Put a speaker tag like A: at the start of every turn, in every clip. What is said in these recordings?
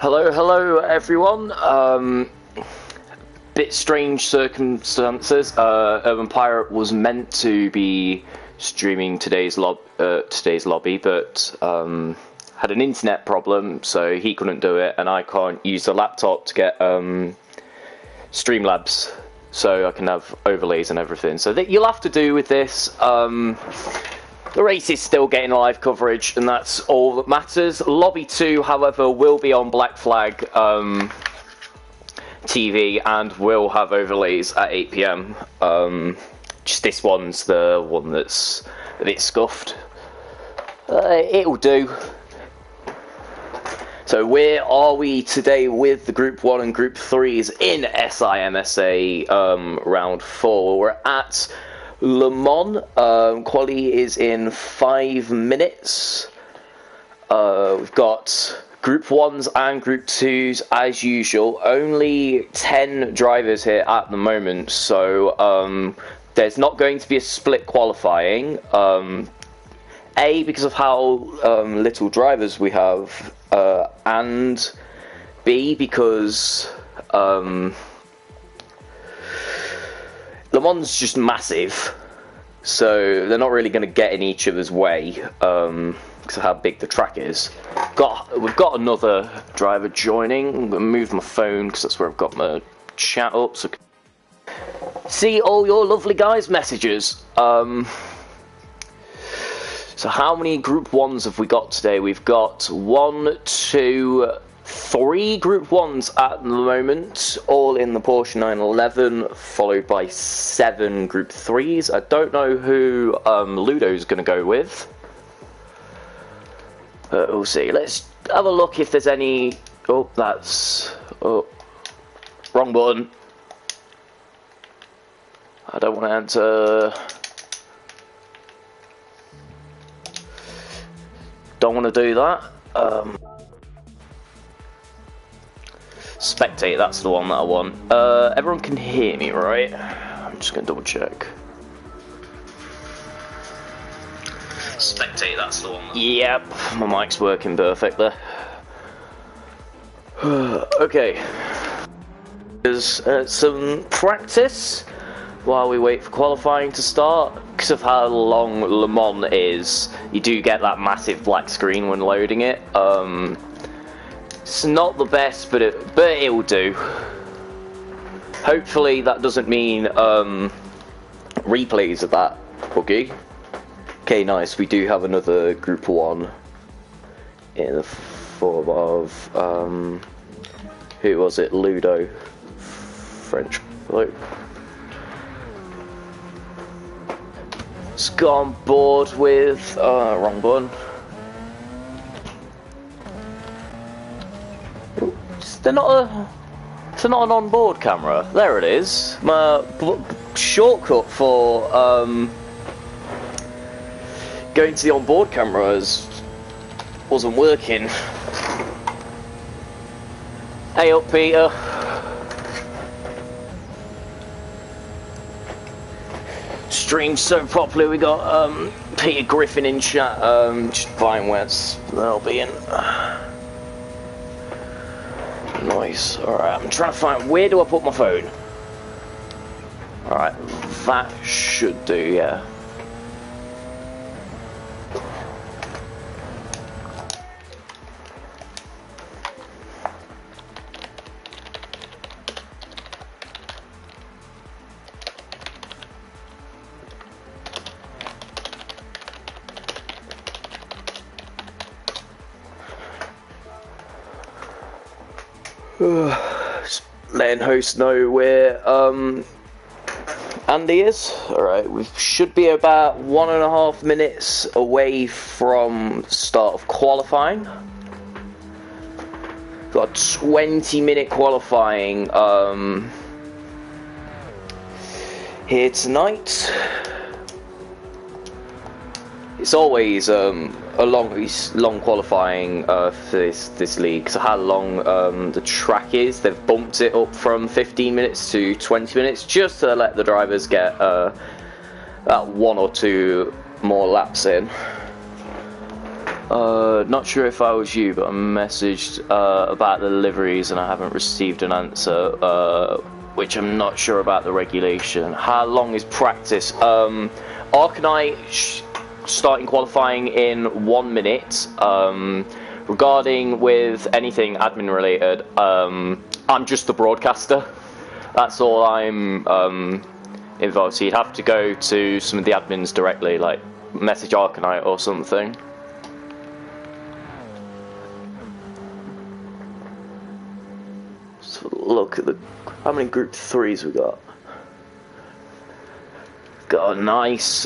A: Hello everyone. Bit strange circumstances. Urban Pirate was meant to be streaming today's lobby, but had an internet problem, so he couldn't do it, and I can't use the laptop to get Streamlabs, so I can have overlays and everything. So that you'll have to do with this. The race is still getting live coverage, and that's all that matters. Lobby 2, however, will be on Black Flag TV and will have overlays at 8 PM. Just this one's the one that's a bit scuffed. It'll do. So where are we today with the Group 1 and Group 3s in SIMSA round 4? We're at Le Mans. Quali is in 5 minutes. We've got Group 1s and Group 2s as usual. Only 10 drivers here at the moment, so there's not going to be a split qualifying. A, because of how little drivers we have, and B, because Le Mans is just massive, so they're not really going to get in each other's way because of how big the track is. We've got another driver joining. I'm going to move my phone because that's where I've got my chat up, so see all your lovely guys' messages. So how many Group 1s have we got today? We've got 1, 2, 3 Group 1s at the moment, all in the Porsche 911, followed by 7 Group 3s. I don't know who Ludo's going to go with. We'll see. Let's have a look if there's any... Oh, that's... Oh, wrong button. I don't want to enter... Don't want to do that. Spectate, that's the one that I want. Everyone can hear me, right? I'm just going to double check. Spectate, that's the one. Yep, my mic's working perfectly. Okay. There's some practice while we wait for qualifying to start. Because of how long Le Mans is, you do get that massive black screen when loading it. It's not the best, but it'll do. Hopefully that doesn't mean replays are that buggy. Okay, nice. We do have another Group 1 in the form of who was it? Ludo, French bloke. Let's go on board with wrong button. They're not an on-board camera. There it is. My shortcut for going to the on-board cameras wasn't working. Hey up, Peter. Streamed so properly. We got Peter Griffin in chat. Just find where they'll be in. Nice. Alright, I'm trying to find, where do I put my phone? Alright, that should do, yeah. Just letting host know where Andy is. Alright, we should be about 1.5 minutes away from start of qualifying. Got a 20-minute qualifying here tonight. It's always a long qualifying for this league because of how long the track is. They've bumped it up from 15 minutes to 20 minutes just to let the drivers get about 1 or 2 more laps in. Not sure if I was you, but I messaged about the liveries and I haven't received an answer, which I'm not sure about the regulation. How long is practice? Arcanite starting qualifying in 1 minute. Regarding with anything admin related, I'm just the broadcaster. That's all I'm involved. So you'd have to go to some of the admins directly, like message Arcanite or something. Look at how many group 3s we got. Got a nice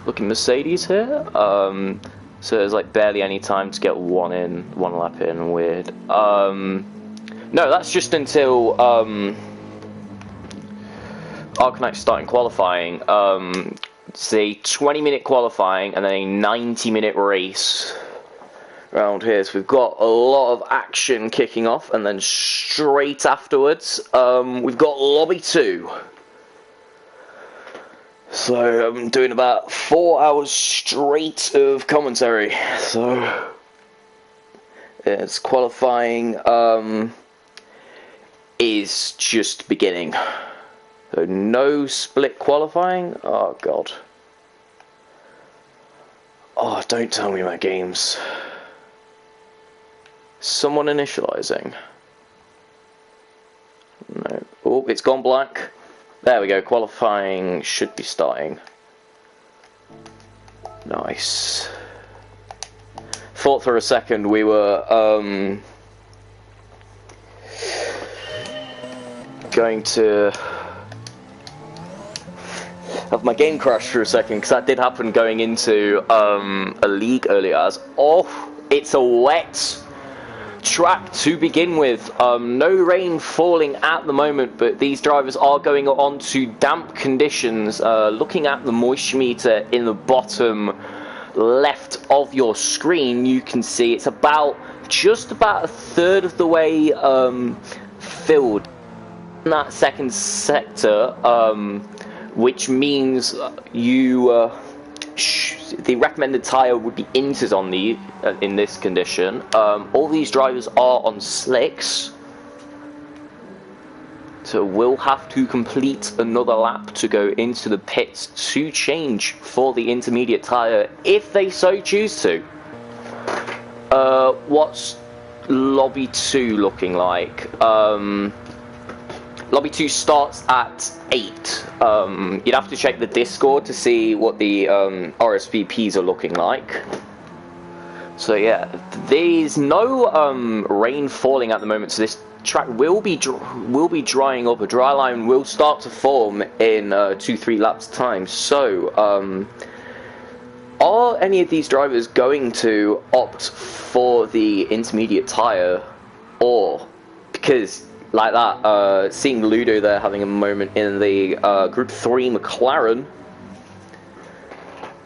A: looking Mercedes here. So there's like barely any time to get one lap in. Weird. No, that's just until Arcanite's starting qualifying. It's a 20-minute qualifying and then a 90-minute race around here. So we've got a lot of action kicking off, and then straight afterwards, we've got Lobby 2. So I'm doing about 4 hours straight of commentary. So it's qualifying is just beginning. So no split qualifying. Oh god. Oh, don't tell me about games. Someone initializing. No. Oh, it's gone black. There we go. Qualifying should be starting. Nice. Thought for a second we were going to have my game crash for a second, because that did happen going into a league earlier. As it's a wet track to begin with. No rain falling at the moment, but these drivers are going on to damp conditions. Looking at the moisture meter in the bottom left of your screen, you can see it's just about a third of the way filled in that second sector, which means the recommended tyre would be Inters on in this condition. All these drivers are on slicks, so we'll have to complete another lap to go into the pits to change for the intermediate tyre if they so choose to. What's Lobby 2 looking like? Lobby 2 starts at 8. You'd have to check the Discord to see what the RSVPs are looking like. So yeah, there's no rain falling at the moment, so this track will be drying up. A dry line will start to form in 2-3 laps time. So are any of these drivers going to opt for the intermediate tyre, or because like that, seeing Ludo there having a moment in the Group 3 McLaren.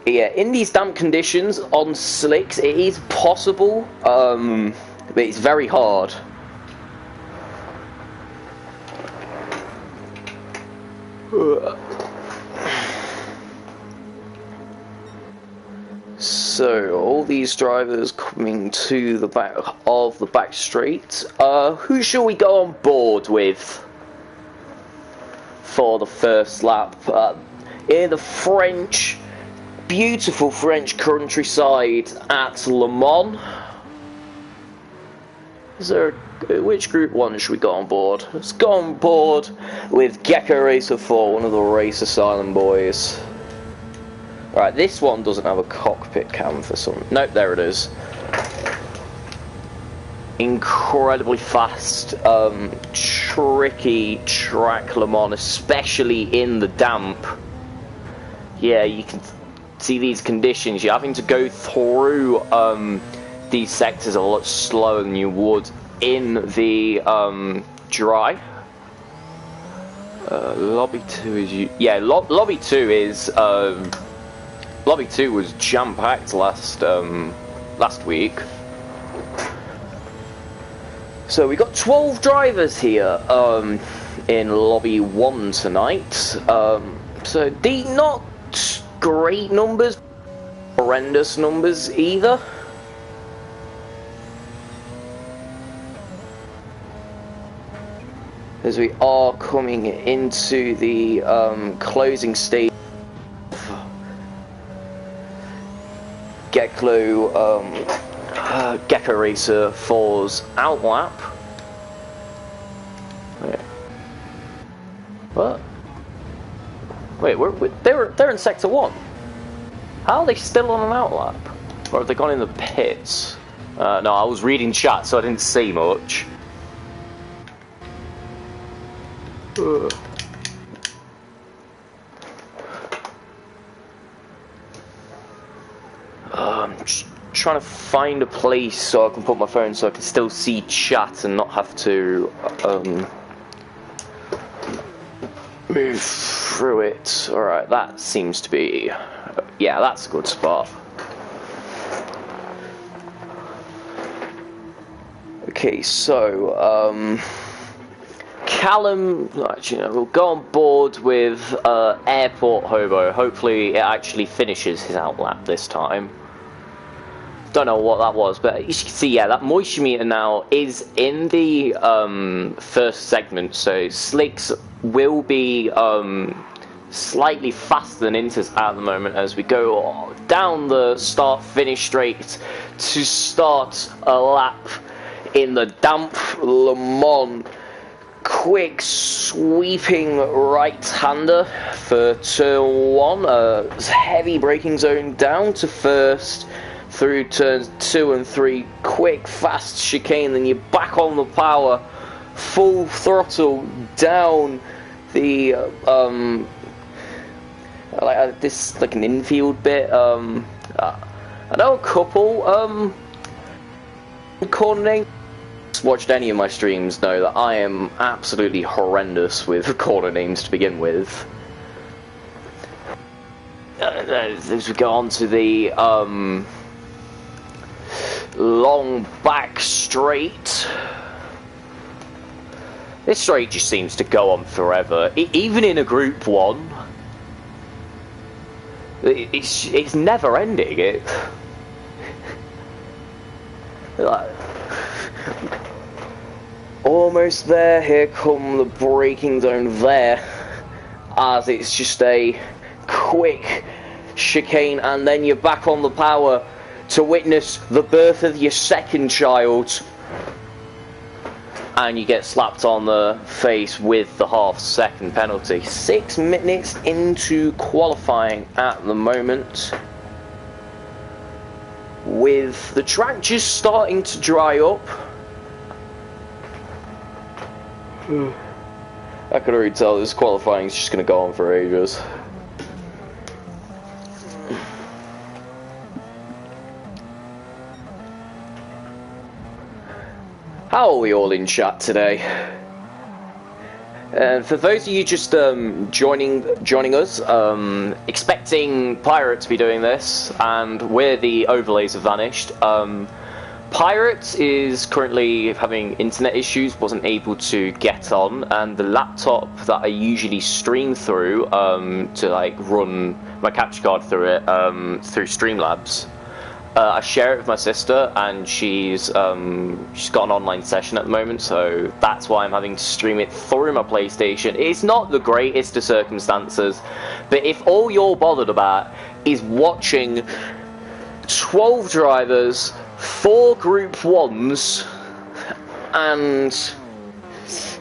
A: Yeah, in these damp conditions on slicks, it is possible, but it's very hard. So, all these drivers coming to the back of the back straight. Who shall we go on board with for the first lap? In the beautiful French countryside at Le Mans. Which Group 1 should we go on board? Let's go on board with Gecko Racer 4, one of the Race Asylum boys. Alright, this one doesn't have a cockpit cam for some... Nope, there it is. Incredibly fast, tricky track Le Mans, especially in the damp. Yeah, you can see these conditions. You're having to go through these sectors a lot slower than you would in the dry. Lobby 2 is... Yeah, Lobby 2 is... Lobby 2 was jam-packed last week. So we got 12 drivers here in Lobby 1 tonight. So not great numbers. horrendous numbers either. As we are coming into the closing stage of Gecko Racer 4's outlap. Wait. What? Wait, they're in Sector 1. How are they still on an outlap? Or have they gone in the pits? No, I was reading chat, so I didn't see much. Just trying to find a place so I can put my phone so I can still see chat and not have to move through it. Alright, that seems to be... yeah, that's a good spot. Okay, so, Callum, actually, we'll go on board with Airport Hobo. Hopefully it actually finishes his outlap this time. Don't know what that was, but you can see, yeah, that moisture meter now is in the first segment, so Slicks will be slightly faster than Inters at the moment as we go down the start-finish straight to start a lap in the damp Le Mans. Quick sweeping right-hander for turn 1, heavy braking zone down to first, through turns 2 and 3, quick fast chicane, then you're back on the power, full throttle down the this like an infield bit. I know a couple corner names. Watched any of my streams know that I am absolutely horrendous with corner names to begin with. As we go on to the long back straight. This straight just seems to go on forever, even in a Group 1. It's never ending. Almost there, here come the braking zone there, as it's just a quick chicane, and then you're back on the power to witness the birth of your second child, and you get slapped on the face with the half-second penalty. 6 minutes into qualifying at the moment, with the track just starting to dry up. I could already tell this qualifying is just going to go on for ages. How are we all in chat today? For those of you just joining us, expecting Pirate to be doing this, and where the overlays have vanished. Pirate is currently having internet issues, wasn't able to get on, and the laptop that I usually stream through to like run my capture card through it through Streamlabs. I share it with my sister, and she's got an online session at the moment, so that's why I'm having to stream it through my PlayStation. It's not the greatest of circumstances, but if all you're bothered about is watching 12 drivers, 4 Group 1s, and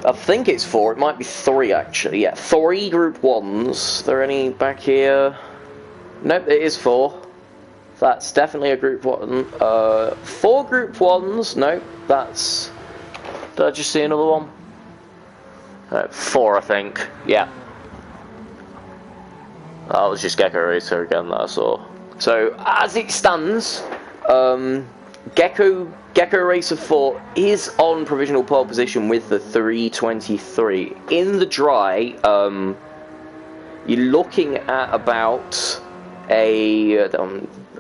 A: I think it's 4, it might be 3 actually, yeah, 3 Group 1s. Are there any back here? Nope, it is 4. That's definitely a Group 1. 4 Group 1s, nope, that's... Did I just see another one? 4, I think, yeah. That was just Gecko Racer again that I saw. So, as it stands, Gecko Racer 4 is on provisional pole position with the 323. In the dry, you're looking at about a...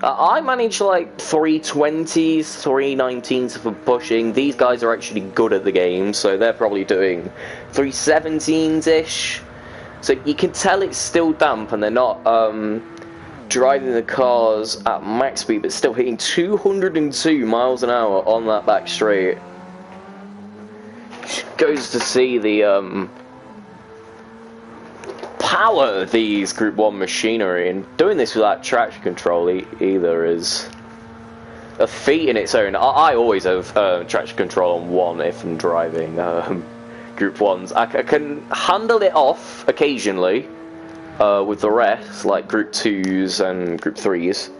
A: I manage like 320s, 319s for pushing. These guys are actually good at the game, so they're probably doing 317s-ish. So you can tell it's still damp, and they're not driving the cars at max speed, but still hitting 202 miles an hour on that back straight. Goes to see the power of these Group 1 machinery, and doing this without traction control either is a feat in its own. I always have traction control on 1 if I'm driving Group 1s. I can handle it off occasionally with the rest, like Group 2s and Group 3s.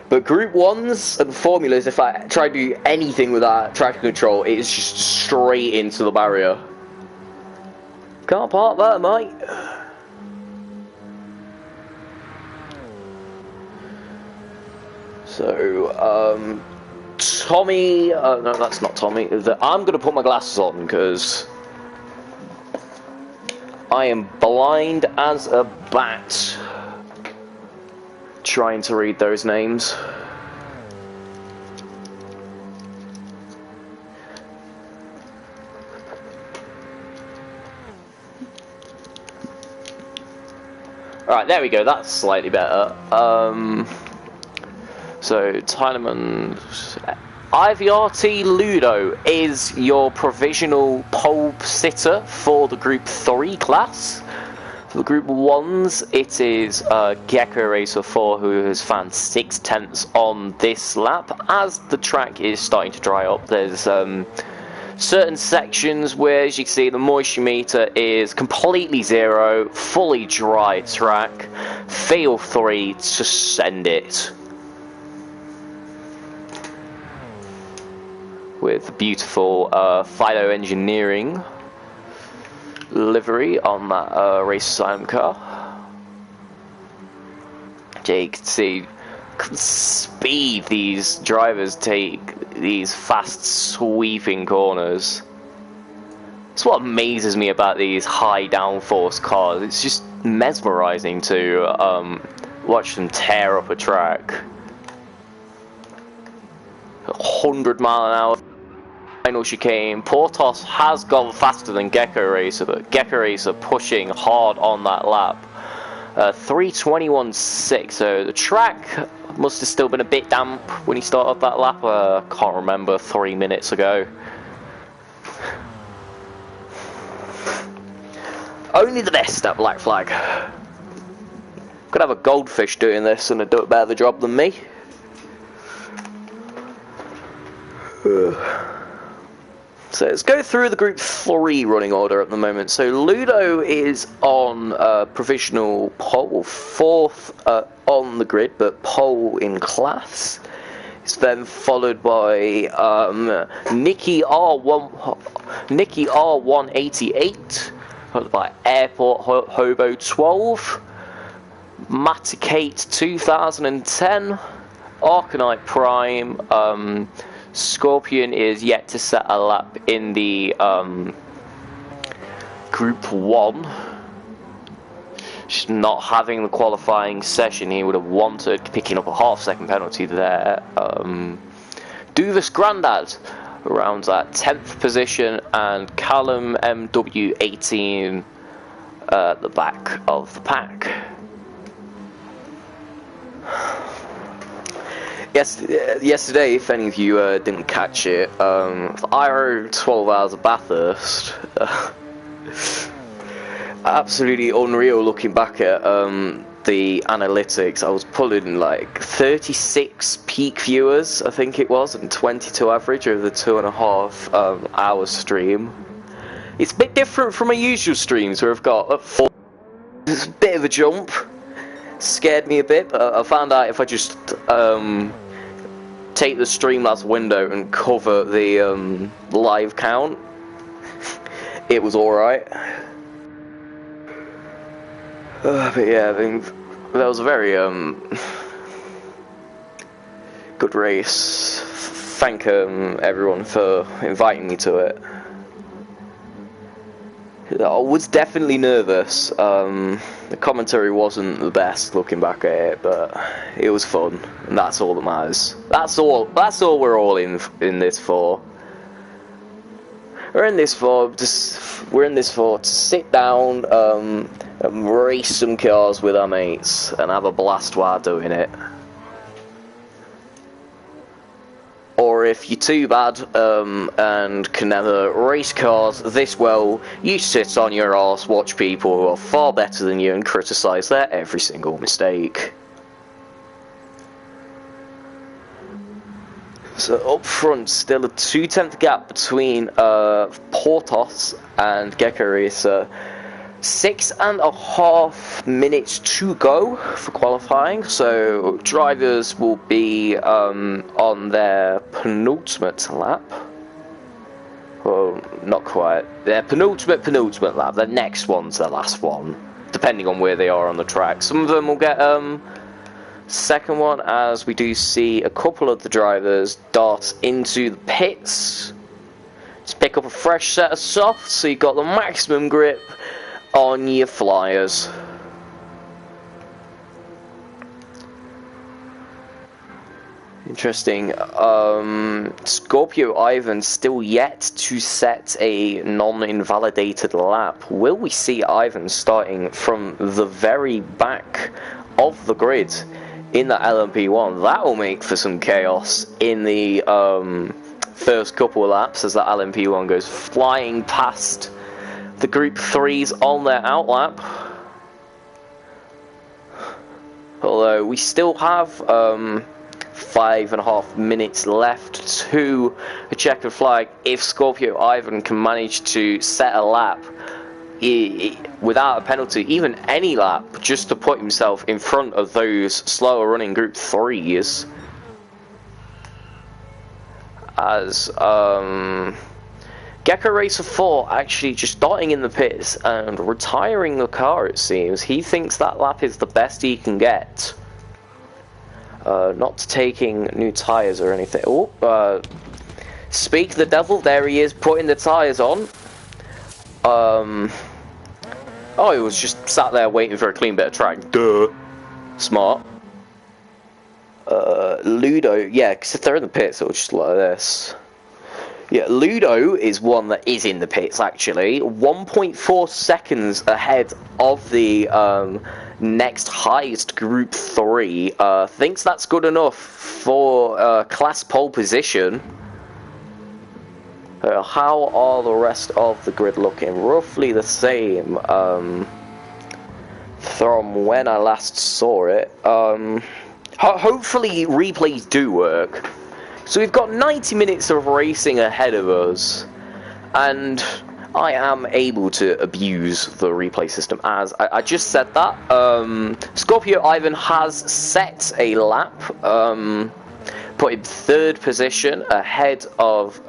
A: But Group 1s and formulas, if I try to do anything without traction control, it's just straight into the barrier. Can't park there, mate. So, Tommy, no, that's not Tommy. I'm going to put my glasses on because I am blind as a bat trying to read those names. Alright, there we go, that's slightly better. So, Tylerman, IVRT Ludo is your provisional pole sitter for the Group 3 class. For the Group 1s, it is Gecko Racer 4 who has found 6/10 on this lap. As the track is starting to dry up, there's certain sections where, as you can see, the moisture meter is completely zero, fully dry track. Feel free to send it. With beautiful Phyto Engineering livery on that race Simon car. You can see speed these drivers take these fast sweeping corners. It's what amazes me about these high downforce cars. It's just mesmerizing to watch them tear up a track. 100-mile-an-hour final chicane. Portos has gone faster than Gecko Racer, but Gecko Racer pushing hard on that lap. 3:21.6, so the track must have still been a bit damp when he started that lap. Can't remember, 3 minutes ago. Only the best at Black Flag. Could have a goldfish doing this and do a better job than me. So let's go through the Group 3 running order at the moment. So Ludo is on provisional pole, 4th on the grid, but pole in class. It's then followed by Nikki R188, followed by Airport Hobo 12, Maticate 2010, Arcanite Prime. Scorpion is yet to set a lap in the Group 1. Just not having the qualifying session he would have wanted, picking up a half-second penalty there. Duvis Grandad rounds at 10th position, and Callum MW18 at the back of the pack. Yesterday, if any of you didn't catch it, I rode 12 hours of Bathurst. Absolutely unreal looking back at the analytics. I was pulling like 36 peak viewers, I think it was, and 22 average over the 2.5 hour stream. It's a bit different from my usual streams where I've got 4. It's a bit of a jump. Scared me a bit, but I found out if I just take the Streamlabs window and cover the live count, it was alright. But yeah, I think that was a very good race. Thank everyone for inviting me to it. I was definitely nervous. The commentary wasn't the best looking back at it, but it was fun, and that's all that matters. That's all we're all in this for. we're in this for to sit down, and race some cars with our mates and have a blast while doing it. Or if you're too bad and can never race cars this well, you sit on your arse, watch people who are far better than you and criticise their every single mistake. So up front, still a 2/10 gap between Portos and Gecko Racer. 6.5 minutes to go for qualifying, so drivers will be on their penultimate lap. Well, not quite. Their penultimate lap. The next one's their last one, depending on where they are on the track. Some of them will get second one, as we do see a couple of the drivers dart into the pits to pick up a fresh set of softs, so you've got the maximum grip on your flyers. Interesting. Scorpio Ivan still yet to set a non-invalidated lap. Will we see Ivan starting from the very back of the grid in the LMP1? That will make for some chaos in the first couple of laps as that LMP1 goes flying past the Group 3s on their outlap. Although we still have 5.5 minutes left to a checkered flag. If Scorpio Ivan can manage to set a lap without a penalty, even any lap, just to put himself in front of those slower running Group 3s, as Gecko Racer 4 actually just darting in the pits and retiring the car, it seems. He thinks that lap is the best he can get. Not taking new tyres or anything. Oh, speak the devil, there he is, putting the tyres on. Oh, he was just sat there waiting for a clean bit of track. Duh. Smart. Ludo, yeah, because if they're in the pits, it'll just look like this. Yeah, Ludo is one that is in the pits, actually. 1.4 seconds ahead of the next highest Group 3. Thinks that's good enough for class pole position. How are the rest of the grid looking? Roughly the same from when I last saw it. Hopefully replays do work. So we've got 90 minutes of racing ahead of us, and I am able to abuse the replay system, as I just said that. Scorpio Ivan has set a lap, put in third position ahead of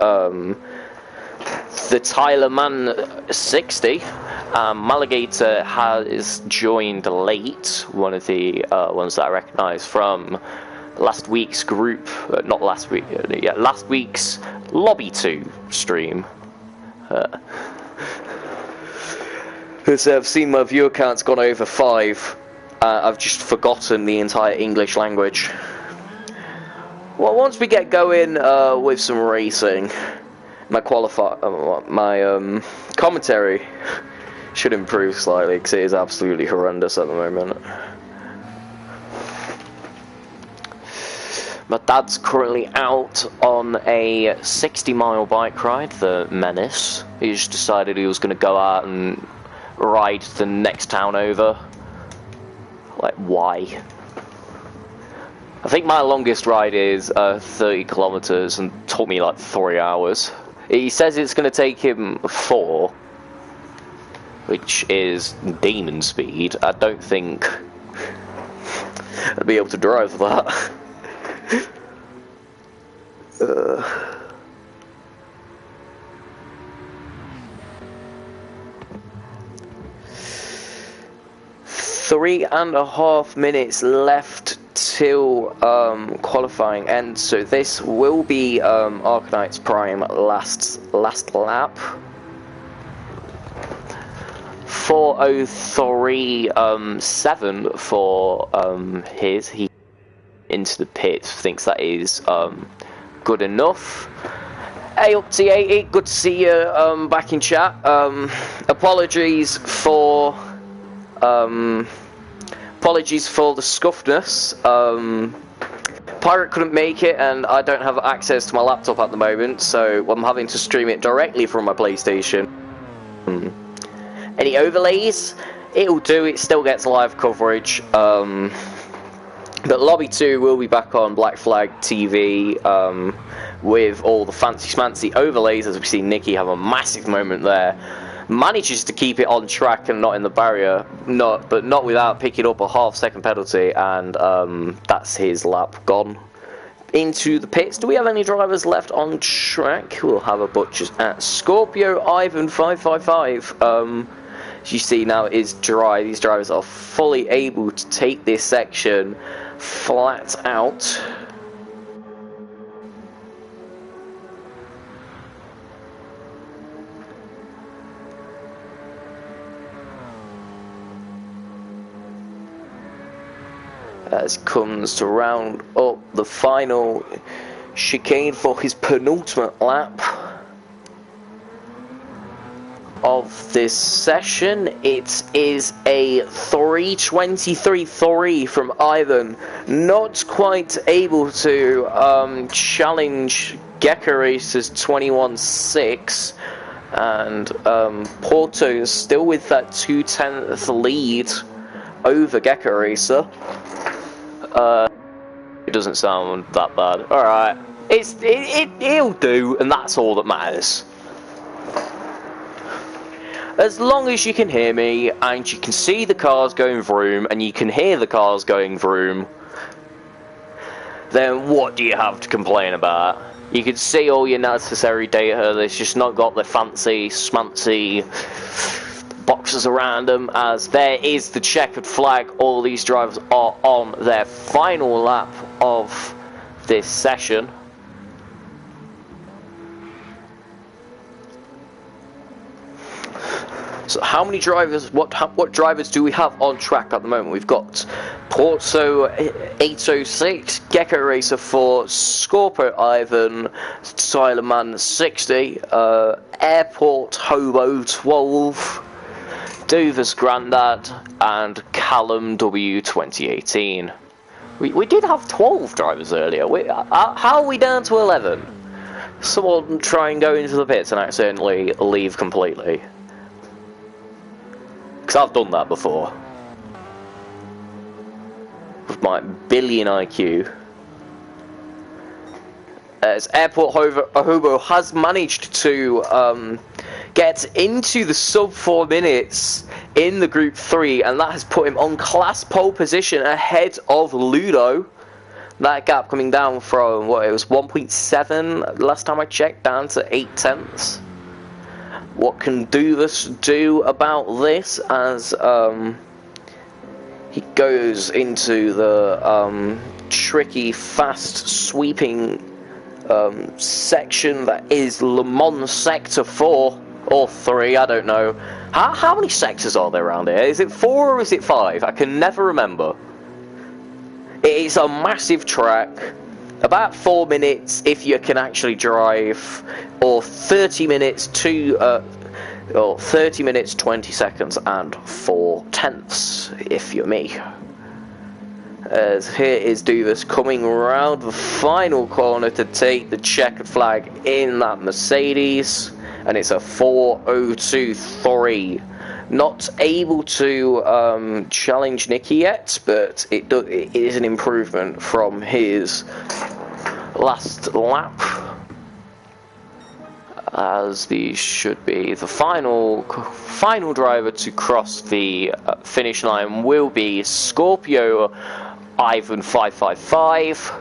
A: the Tyler Man 60. Maligator has joined late, one of the ones that I recognise from last week's group, not last week, yeah, last week's Lobby 2 stream. I've seen my viewer count's gone over 5. I've just forgotten the entire English language. Well, once we get going with some racing, my commentary should improve slightly, because it is absolutely horrendous at the moment. My dad's currently out on a 60-mile bike ride, the Menace. He just decided he was going to go out and ride the next town over. Like, why? I think my longest ride is 30 kilometers and took me like 3 hours. He says it's going to take him 4, which is demon speed. I don't think I'd be able to drive that. 3.5 minutes left till qualifying ends, so this will be Arcanite's Prime last lap. 4:03.7 for his. He into the pits, thinks that is good enough. Hey up T80, good to see you back in chat. Apologies for the scuffness. Pirate couldn't make it and I don't have access to my laptop at the moment, so I'm having to stream it directly from my PlayStation. Any overlays? It'll do, it still gets live coverage. But Lobby 2 will be back on Black Flag TV with all the fancy schmancy overlays, as we see Nikki have a massive moment there. Manages to keep it on track and not in the barrier, but not without picking up a half-second penalty, and that's his lap gone into the pits. Do we have any drivers left on track? We'll have a butchers at Scorpio Ivan 555. As you see now, it is dry. These drivers are fully able to take this section flat out. As comes to round up the final chicane for his penultimate lap of this session. It is a 3:23.3 from Ivan, not quite able to challenge Gecko Racer's 21.6, and Porto is still with that 2/10 lead over Gecko Racer. It doesn't sound that bad. Alright, it'll do, and that's all that matters. As long as you can hear me, and you can see the cars going vroom, and you can hear the cars going vroom, then what do you have to complain about? You can see all your necessary data, it's just not got the fancy, smancy boxes around them, as there is the checkered flag. All these drivers are on their final lap of this session. So how many drivers, what drivers do we have on track at the moment? We've got Porto 806, Gecko Racer 4, Scorpio Ivan, Tyler Man 60, Airport Hobo 12, Dover's Grandad, and Callum W 2018. We did have 12 drivers earlier. How are we down to 11? Someone try and go into the pits and accidentally leave completely. Because I've done that before. With my billion IQ. As Airport Hobo has managed to get into the sub 4 minutes in the Group 3, and that has put him on class pole position ahead of Ludo. That gap coming down from, what, it was 1.7 last time I checked, down to 0.8. What can Duvas do about this, as he goes into the tricky, fast, sweeping section that is Le Mans Sector 4, or 3, I don't know. How many sectors are there around here? Is it 4 or is it 5? I can never remember. It is a massive track. About 4 minutes if you can actually drive, or 30 minutes or 30 minutes 20 seconds and 4/10 if you're me. As here is Duvas coming around the final corner to take the checkered flag in that Mercedes, and it's a 4:02.3. Not able to challenge Nicky yet, but it is an improvement from his last lap, as these should be the final driver to cross the finish line will be Scorpio Ivan 555.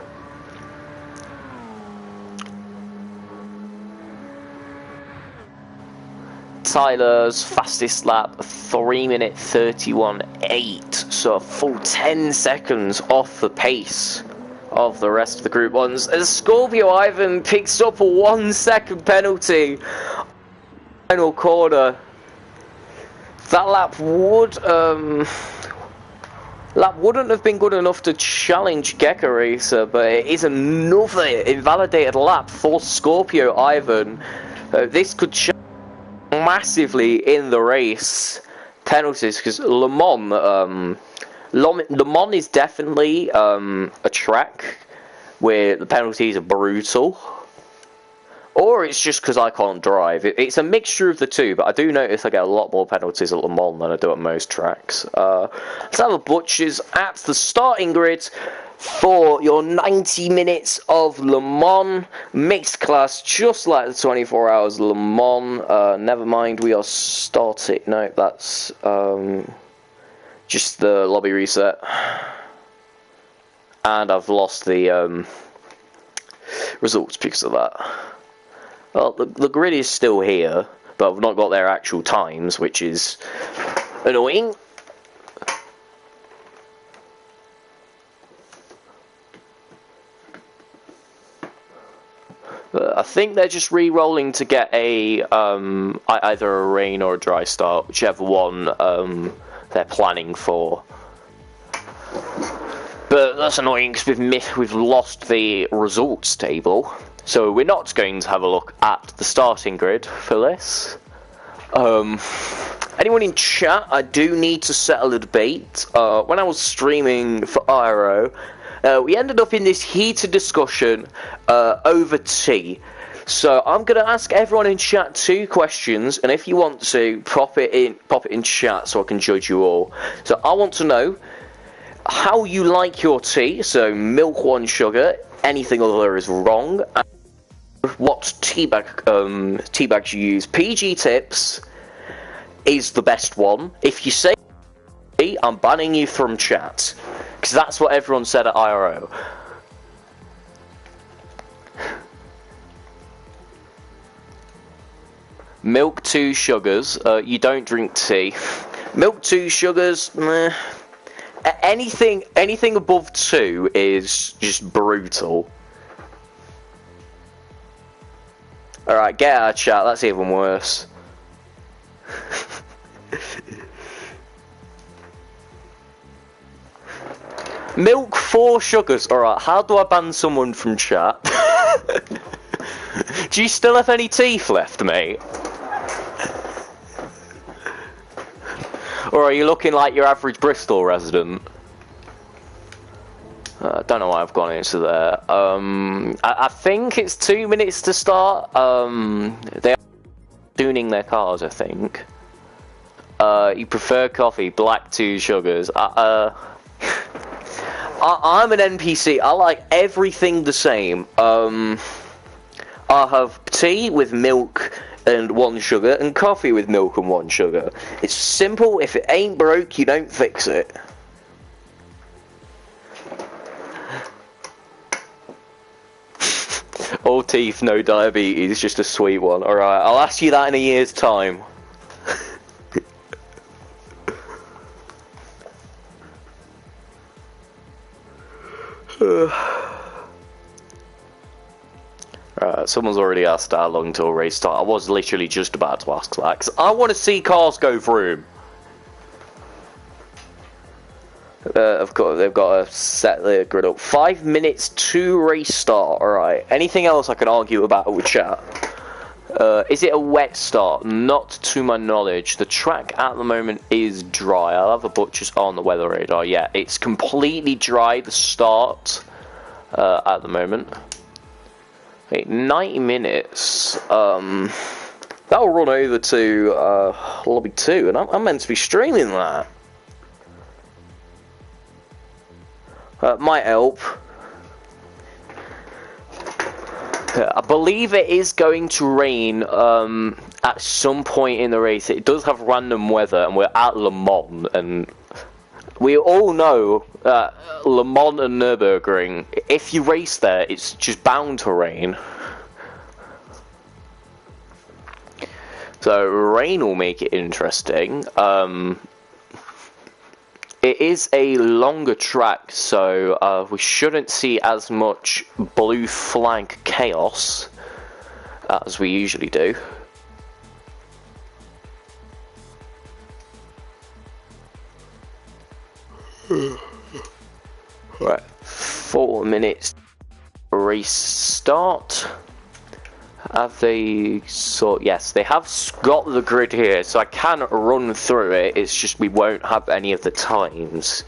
A: Tyler's fastest lap, 3 minute 31.8, so a full 10 seconds off the pace of the rest of the Group 1s, as Scorpio Ivan picks up a 1 second penalty. Final corner. That lap would That wouldn't have been good enough to challenge Gecko Racer, but it is another invalidated lap for Scorpio Ivan. This could change massively in the race. Penalties, because Le Mans is definitely a track where the penalties are brutal. Or it's just because I can't drive. It's a mixture of the two, but I do notice I get a lot more penalties at Le Mans than I do at most tracks. Let's have a butchers at the starting grid for your 90 minutes of Le Mans. Mixed class, just like the 24 hours Le Mans. Never mind, we are starting. No, that's just the lobby reset. And I've lost the results because of that. Well, the grid is still here, but I've not got their actual times, which is annoying. I think they're just re-rolling to get a either a rain or a dry start, whichever one they're planning for. But that's annoying because we've lost the results table. So we're not going to have a look at the starting grid for this. Anyone in chat, I do need to settle a debate. When I was streaming for IRO, we ended up in this heated discussion over tea. So I'm going to ask everyone in chat 2 questions, and if you want to, pop it in chat so I can judge you all. So I want to know how you like your tea, so milk 1 sugar, anything other is wrong, and what tea bags you use. PG Tips is the best one. If you say I'm banning you from chat, because that's what everyone said at IRO. Milk 2 sugars, you don't drink tea. Milk 2 sugars, meh. Anything above 2 is just brutal. Alright, get out of chat, that's even worse. Milk 4 sugars, alright, how do I ban someone from chat? Do you still have any teeth left, mate? Or are you looking like your average Bristol resident? I don't know why I've gone into there. I think it's 2 minutes to start. They are tuning their cars, I think. You prefer coffee, black 2 sugars. I'm an NPC. I like everything the same. I have tea with milk and 1 sugar, and coffee with milk and 1 sugar. It's simple. If it ain't broke, you don't fix it. All teeth, no diabetes, just a sweet one. Alright, I'll ask you that in a year's time. Someone's already asked how long till race start. I was literally just about to ask that, 'cause I want to see cars go through. They've got to set their grid up. 5 minutes to race start. Alright, anything else I can argue about with chat? Is it a wet start? Not to my knowledge. The track at the moment is dry. I'll have a butcher's on the weather radar. Yeah, it's completely dry, the start, at the moment. 90 minutes. That'll run over to lobby 2, and I'm meant to be streaming that. Might help. I believe it is going to rain at some point in the race. It does have random weather, and we're at Le Mans, and we all know that Le Mans and Nürburgring, if you race there, it's just bound to rain. So rain will make it interesting. It is a longer track, so we shouldn't see as much blue flag chaos as we usually do. Right, 4 minutes race start. Have they yes, they have got the grid here, so I can run through it. It's just we won't have any of the times.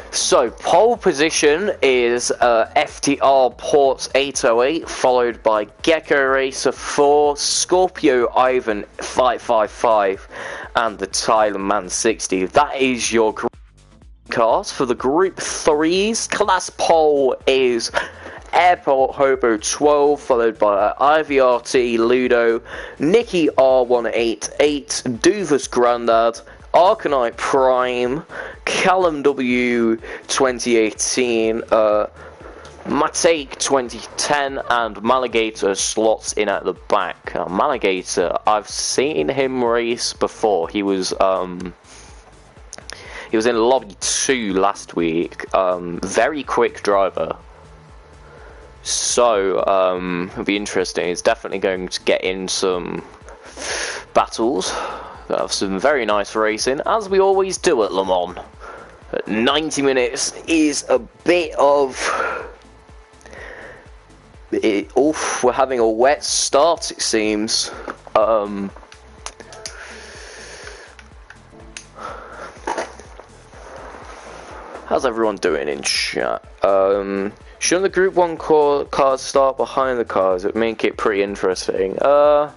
A: So pole position is FTR Ports 808, followed by Gecko Racer 4, Scorpio Ivan 555, and the Tyler Man 60. That is your cars for the Group 3s. Class pole is Airport Hobo 12, followed by IVRT Ludo, Nicky R188, Duvas Grandad, Arcanite Prime, Callum W 2018, Matake 2010, and Maligator slots in at the back. Maligator, I've seen him race before. He was in lobby 2 last week. Very quick driver. So it'll be interesting. He's definitely going to get in some battles. Some very nice racing, as we always do at Le Mans. 90 minutes is a bit of... we're having a wet start, it seems. How's everyone doing in chat? Shouldn't the Group 1 cars start behind the cars? It would make it pretty interesting. I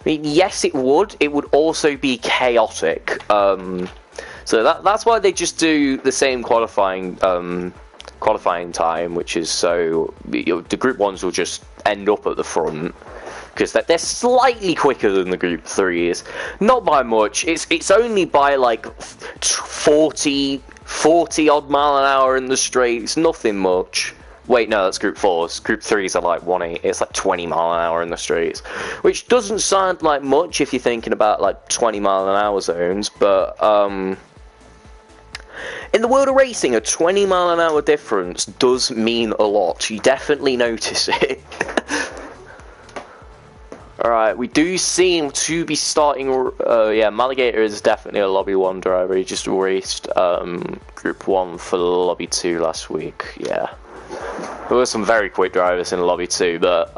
A: mean, yes, it would. It would also be chaotic. So that's why they just do the same qualifying time, which is so the Group 1s will just end up at the front because they're slightly quicker than the Group 3s. Not by much. It's only by like 40 odd mile an hour in the straight. It's nothing much. Wait, no, that's Group 4s. Group 3s are like 180. It's like 20 mile an hour in the streets, which doesn't sound like much if you're thinking about like 20 mile an hour zones, but in the world of racing, a 20 mile an hour difference does mean a lot. You definitely notice it. Alright, we do seem to be starting... yeah, Maligator is definitely a Lobby 1 driver. He just raced Group 1 for Lobby 2 last week, yeah. There were some very quick drivers in Lobby 2, but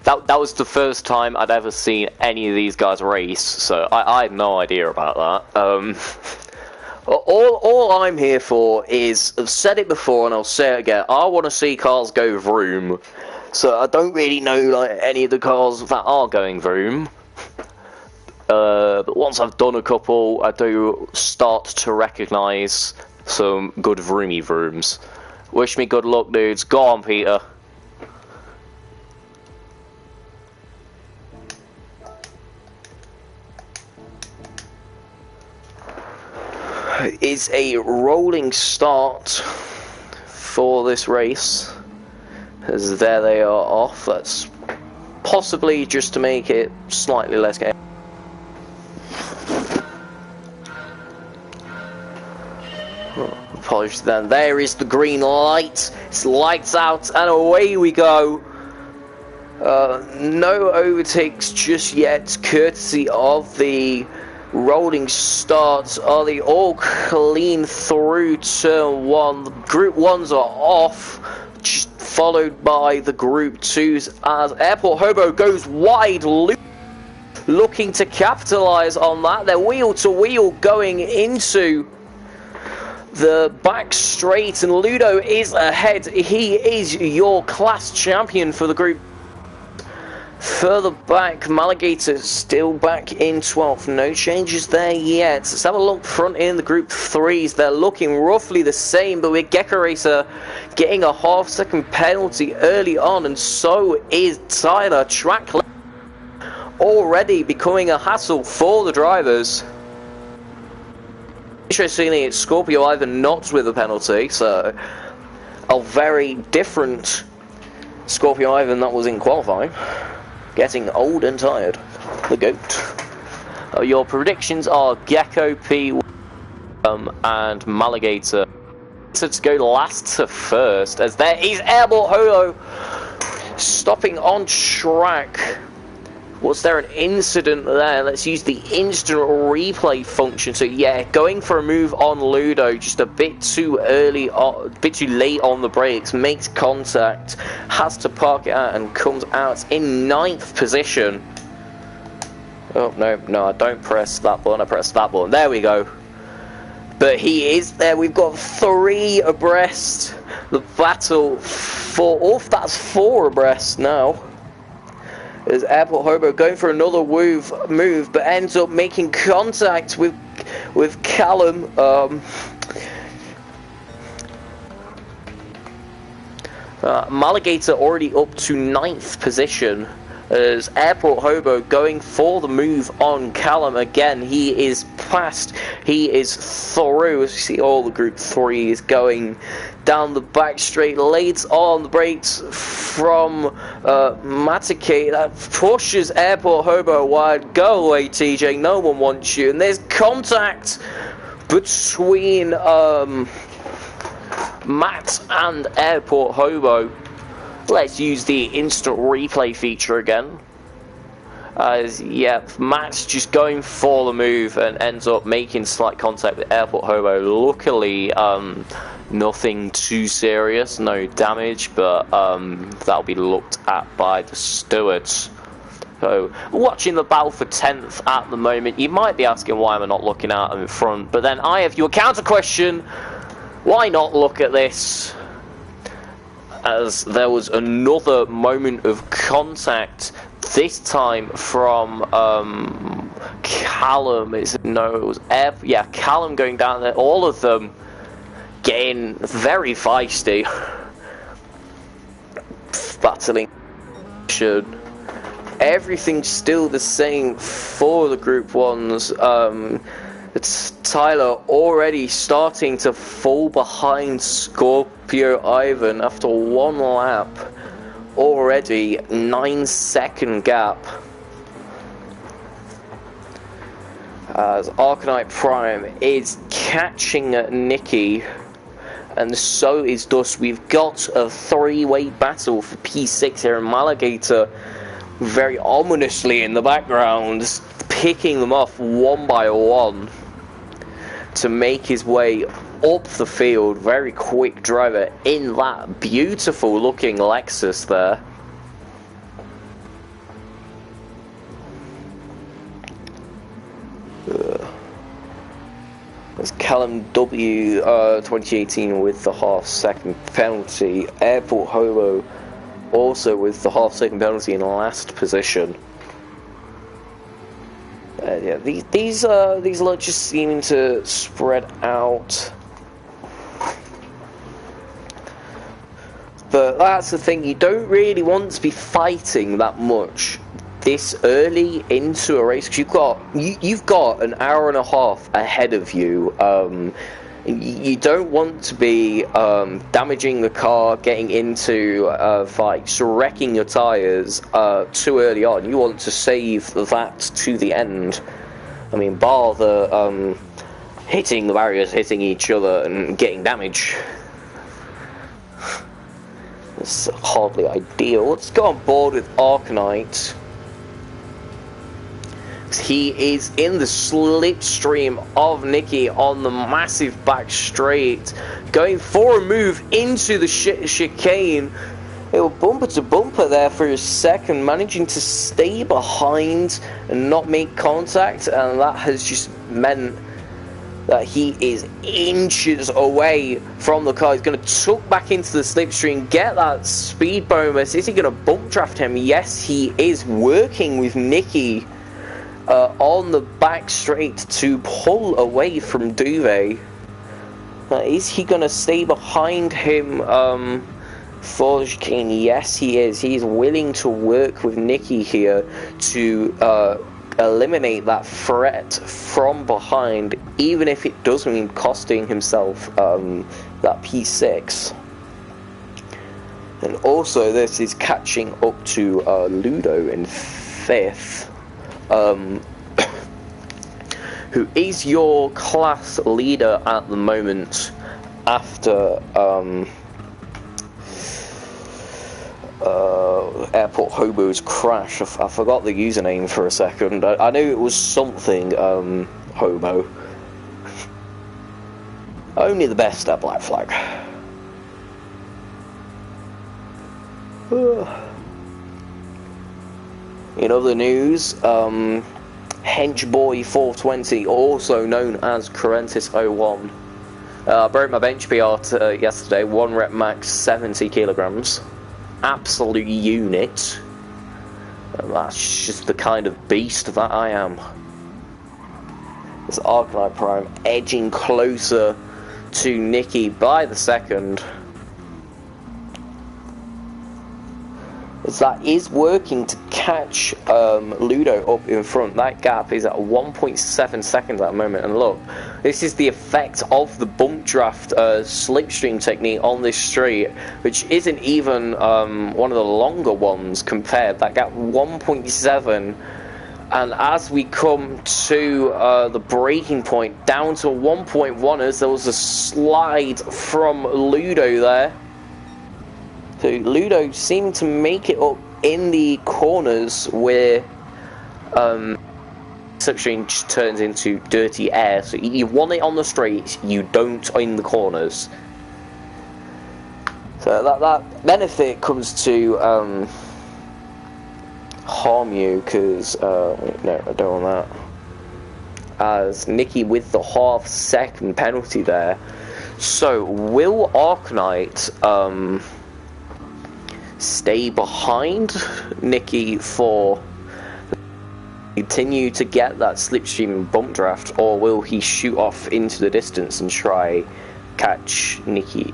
A: that was the first time I'd ever seen any of these guys race, so I had no idea about that. All I'm here for is, I've said it before and I'll say it again, I want to see cars go vroom. So I don't really know like any of the cars that are going vroom. But once I've done a couple, I do start to recognise some good vroomy vrooms. Wish me good luck, dudes. Go on, Peter. It's a rolling start for this race, as there they are off. That's possibly just to make it slightly less game. Apologies then. There is the green light. It's lights out and away we go. No overtakes just yet, courtesy of the rolling starts. Are they all clean through turn 1? The Group 1s are off, just followed by the Group 2s as Airport Hobo goes wide loop, looking to capitalise on that. They're wheel to wheel going into the back straight, and Ludo is ahead. He is your class champion for the group. Further back, Maligator still back in 12th. No changes there yet. Let's have a look front in the Group 3s. They're looking roughly the same, but with Gecko Racer getting a half-second penalty early on, and so is Tyler. Track already becoming a hassle for the drivers. Interestingly, it's Scorpio Ivan not with a penalty, so a very different Scorpio Ivan that was in qualifying. Getting old and tired. The GOAT. Your predictions are Gecko, P, and Maligator. To go last to first, as there is Airport Holo stopping on track Was there an incident there? Let's use the instant replay function. So yeah, going for a move on Ludo, just a bit too early, a bit too late on the brakes, makes contact, has to park it out and comes out in 9th position. Oh, no, I don't press that button, I press that button. There we go. But he is there. We've got 3 abreast. The battle for, that's 4 abreast now. There's Airport Hobo going for another move, but ends up making contact with Callum. Maligator already up to 9th position. As Airport Hobo going for the move on Callum again. He is past, he is through, as you see all the Group 3s going down the back straight, late on the brakes from Matake. That pushes Airport Hobo wide. Go away, TJ, no one wants you. And there's contact between Matt and Airport Hobo. Let's use the instant replay feature again. Yeah, Matt's just going for the move and ends up making slight contact with Airport Hobo. Luckily, nothing too serious, no damage, but that'll be looked at by the stewards. So, watching the battle for 10th at the moment, you might be asking why am I not looking at them in front, but then I have your counter question. Why not look at this? As there was another moment of contact, this time from Callum. Callum going down there. All of them getting very feisty, battling. Everything's still the same for the Group 1s. It's Tyler already starting to fall behind Scorpio Ivan after 1 lap. Already 9-second gap. As Arcanite Prime is catching Nikki, and so is Dust. We've got a 3-way battle for P6 here, and Maligator very ominously in the background, picking them off one by one to make his way up the field. Very quick driver in that beautiful looking Lexus there. There's Callum W 2018 with the half-second penalty. Airport Hobo also with the half-second penalty in last position. Yeah, these lots just seeming to spread out. But that's the thing, you don't really want to be fighting that much this early into a race, because you've got an hour and a half ahead of you. You don't want to be damaging the car, getting into fights, wrecking your tyres too early on. You want to save that to the end. I mean, bar the hitting the barriers, hitting each other and getting damage. It's hardly ideal. Let's go on board with Arcanite. He is in the slipstream of Nikki on the massive back straight, going for a move into the chicane. They were bumper to bumper there for a second, managing to stay behind and not make contact, and that has just meant that he is inches away from the car. He's going to tuck back into the slipstream, get that speed bonus. Is he going to bump draft him? Yes, he is, working with Nikki on the back straight to pull away from Duvet. Is he going to stay behind him for the chicane? Yes, he is. He's willing to work with Nikki here to eliminate that threat from behind, even if it does mean costing himself that P6. And also this is catching up to Ludo in 5th. Who is your class leader at the moment after Airport Hobo's crash. I forgot the username for a second. I knew it was something Hobo. Only the best at Black Flag. In other news, Henchboy 420, also known as Kruentis 01. I broke my bench PR yesterday, 1 rep max, 70 kilograms. Absolute unit. That's just the kind of beast that I am. This Arcanite Prime edging closer to Nikki by the second. That is working to catch Ludo up in front. That gap is at 1.7 seconds at the moment. And look, this is the effect of the bump draft slipstream technique on this straight, which isn't even one of the longer ones compared. That gap 1.7. And as we come to the breaking point, down to 1.1, as there was a slide from Ludo there. So Ludo seemed to make it up in the corners where slipstream just turns into dirty air. So you want it on the straights, you don't in the corners. So that benefit comes to harm you, because no, I don't want that. As Nikki with the half-second penalty there. So will Arcanite stay behind Nikki for continue to get that slipstream bump draft, or will he shoot off into the distance and try catch Nikki,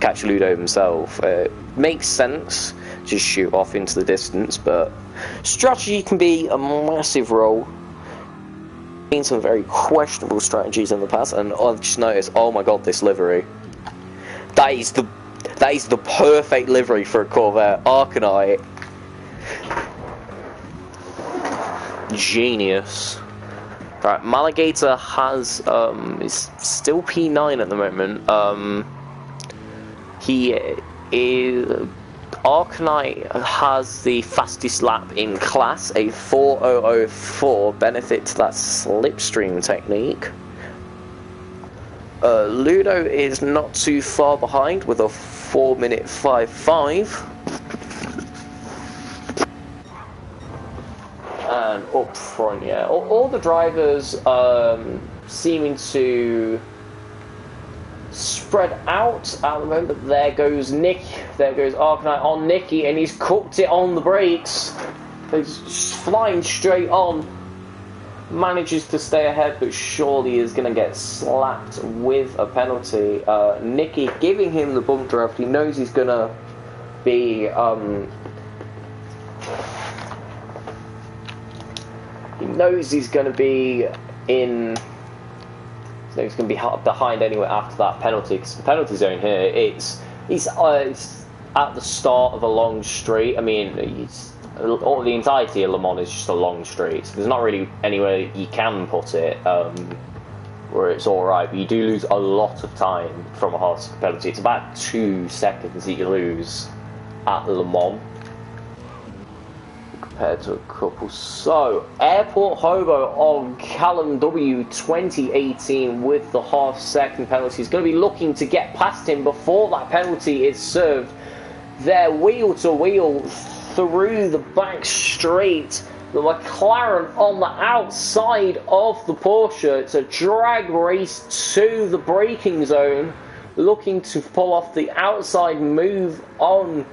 A: catch Ludo himself? Makes sense to shoot off into the distance, but strategy can be a massive role. Seen some very questionable strategies in the past, and I've just noticed, oh my god, this livery. That is the perfect livery for a Corvette. Arcanite. Genius. Right, Maligator has is still P9 at the moment. He is Arcanite has the fastest lap in class, a 4:004, benefit to that slipstream technique. Ludo is not too far behind with a 4:55. And up front, yeah, all the drivers seeming to spread out at the moment. But there goes Nick, there goes Arcanite on Nicky, and he's cooked it on the brakes. He's flying straight on. Manages to stay ahead, but surely is going to get slapped with a penalty. Nicky giving him the bump draft. He knows he's going to be in. So he's going to be behind anyway after that penalty, because the penalty zone here, it's at the start of a long straight. I mean, the entirety of Le Mans is just a long straight. So there's not really anywhere you can put it where it's alright, but you do lose a lot of time from a hard penalty. It's about 2 seconds that you lose at Le Mans compared to a couple. So, Airport Hobo on Callum W 2018 with the half-second penalty. He's going to be looking to get past him before that penalty is served. They're wheel-to-wheel through the back straight. The McLaren on the outside of the Porsche. It's a drag race to the braking zone, looking to pull off the outside move on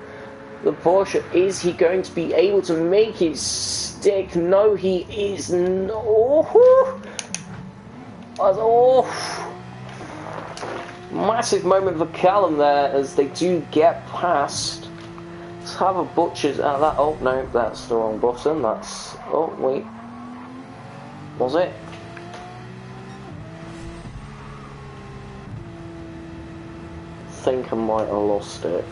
A: the Porsche. Is he going to be able to make it stick? No, he is not. Massive moment for Callum there as they do get past. Let's have a butcher's at that. Oh no, that's the wrong button. That's. Oh wait. Was it? I think I might have lost it.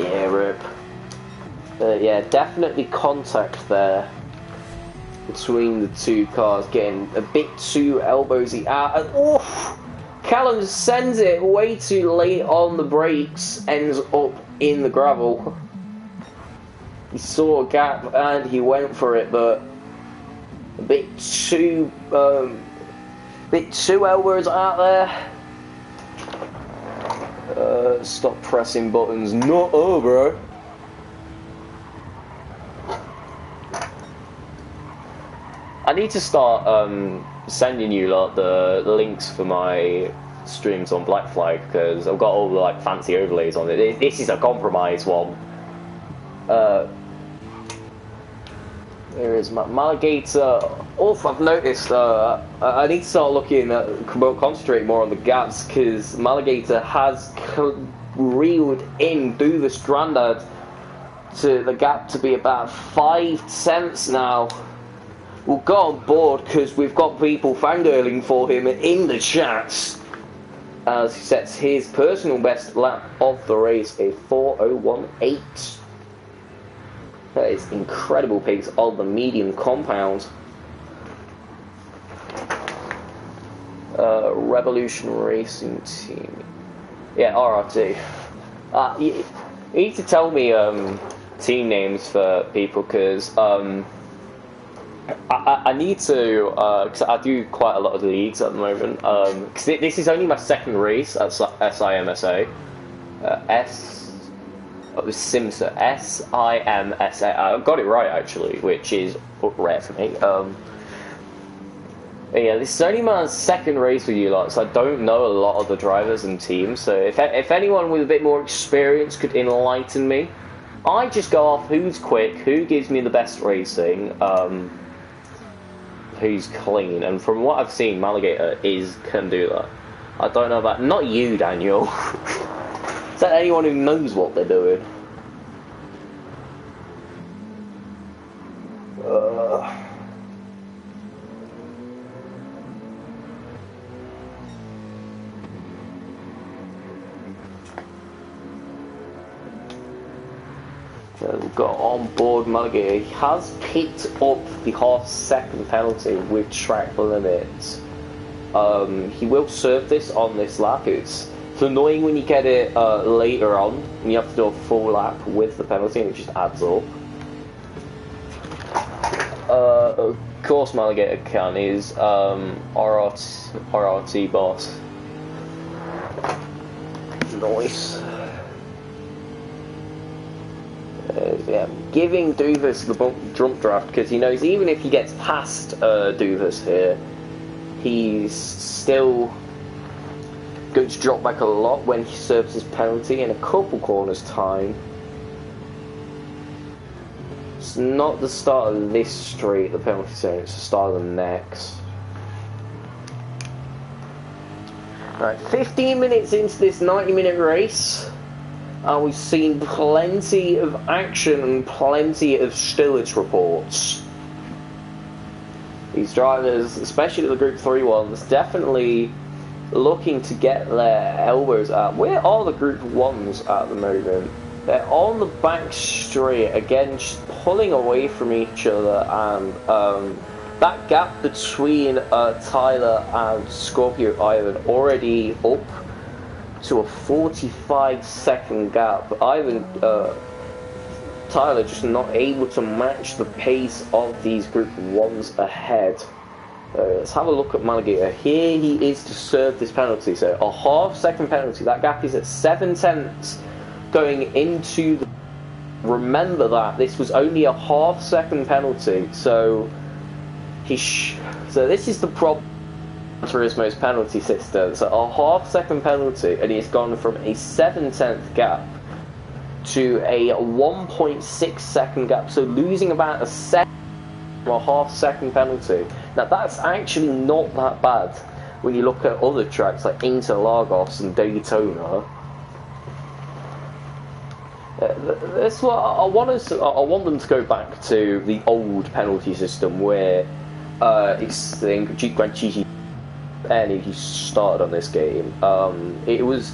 A: Yeah, rip. Yeah, definitely contact there between the two cars, getting a bit too elbowsy out. And, Callum sends it way too late on the brakes, ends up in the gravel. He saw a gap and he went for it, but a bit too elbows out there. Stop pressing buttons. Not over. I need to start sending you lot the links for my streams on Black Flag, because I've got all the like fancy overlays on it. This is a compromise one. There is Maligator. Also, I've noticed I need to start looking at, concentrate more on the gaps, because Maligator has reeled in Doofus Grandad to the gap to be about 5/10 now. We'll go on board because we've got people fangirling for him in the chats as he sets his personal best lap of the race, a 4:01.8. That is incredible pace on the medium compound. Revolution Racing Team. Yeah, RRT. You need to tell me team names for people, because I need to, because I do quite a lot of leagues at the moment, because this is only my second race at SIMSA. SIMSA. SIMSA. I got it right, actually, which is rare for me. Yeah, this is only my second race with you lot, so I don't know a lot of the drivers and teams, so if anyone with a bit more experience could enlighten me, I just go off who's quick, who gives me the best racing, who's clean, and from what I've seen, Maligator can do that. I don't know about, not you, Daniel. Is that anyone who knows what they're doing? We've got on board Maligator. He has picked up the half-second penalty with track limits. He will serve this on this lap. It's annoying when you get it later on, and you have to do a full lap with the penalty, and it just adds up. Of course, Maligator can. He's RRT boss. Nice. Yeah, giving Doofus the jump draft, because he knows even if he gets past Doofus here, he's still going to drop back a lot when he serves his penalty in a couple corners time. It's not the start of this straight, the penalty zone, it's the start of the next. Right, 15 minutes into this 90-minute race. We've seen plenty of action and plenty of stillage reports. These drivers, especially the Group 3 ones, definitely looking to get their elbows out. Where are the Group 1s at the moment? They're on the back straight, again, just pulling away from each other, and that gap between Tyler and Scorpio Ivan already up to a 45-second gap. Ivan, Tyler just not able to match the pace of these Group 1s ahead. Let's have a look at Maligator. Here he is to serve this penalty, so a half-second penalty. That gap is at 7/10 going into the... Remember that, this was only a half-second penalty, so so this is the problem. Turismo's penalty system. So a half-second penalty, and he's gone from a 7/10 gap to a 1.6-second gap, so losing about a second from a half-second penalty. Now that's actually not that bad when you look at other tracks like Interlagos and Daytona. That's what I want them to go back to the old penalty system where it's the Grand Chichi and he started on this game. It was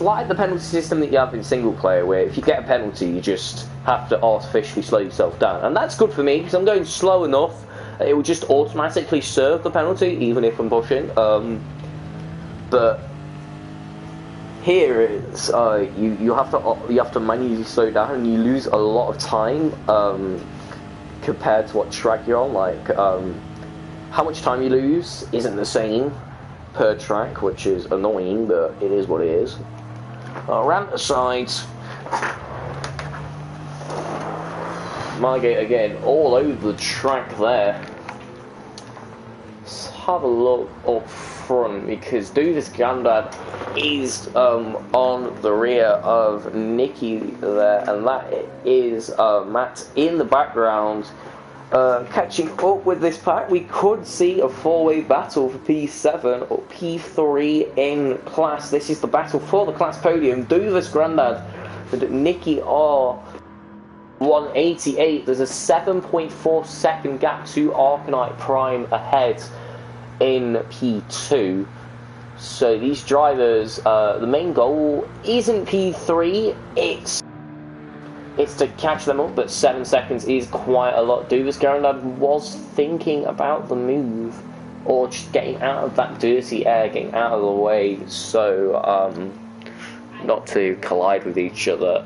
A: like the penalty system that you have in single player, where if you get a penalty, you just have to artificially slow yourself down, and that's good for me because I'm going slow enough. It will just automatically serve the penalty, even if I'm pushing. but here it's you have to manually slow down, and you lose a lot of time compared to what track you're on. Like how much time you lose isn't the same per track, which is annoying, but it is what it is. Rant aside, Margate again all over the track there. Let's have a look up front, because Dover's Grandad is on the rear of Nicky there, and that is Matt in the background catching up with this pack. We could see a four-way battle for P7 or P3 in class. This is the battle for the class podium. Dover's Grandad and Nicky are 188. There's a 7.4 second gap to Arcanite Prime ahead in P2. So these drivers, the main goal isn't P3, it's to catch them up, but 7 seconds is quite a lot. Dover's Grandad was thinking about the move, or just getting out of that dirty air, getting out of the way, so not to collide with each other.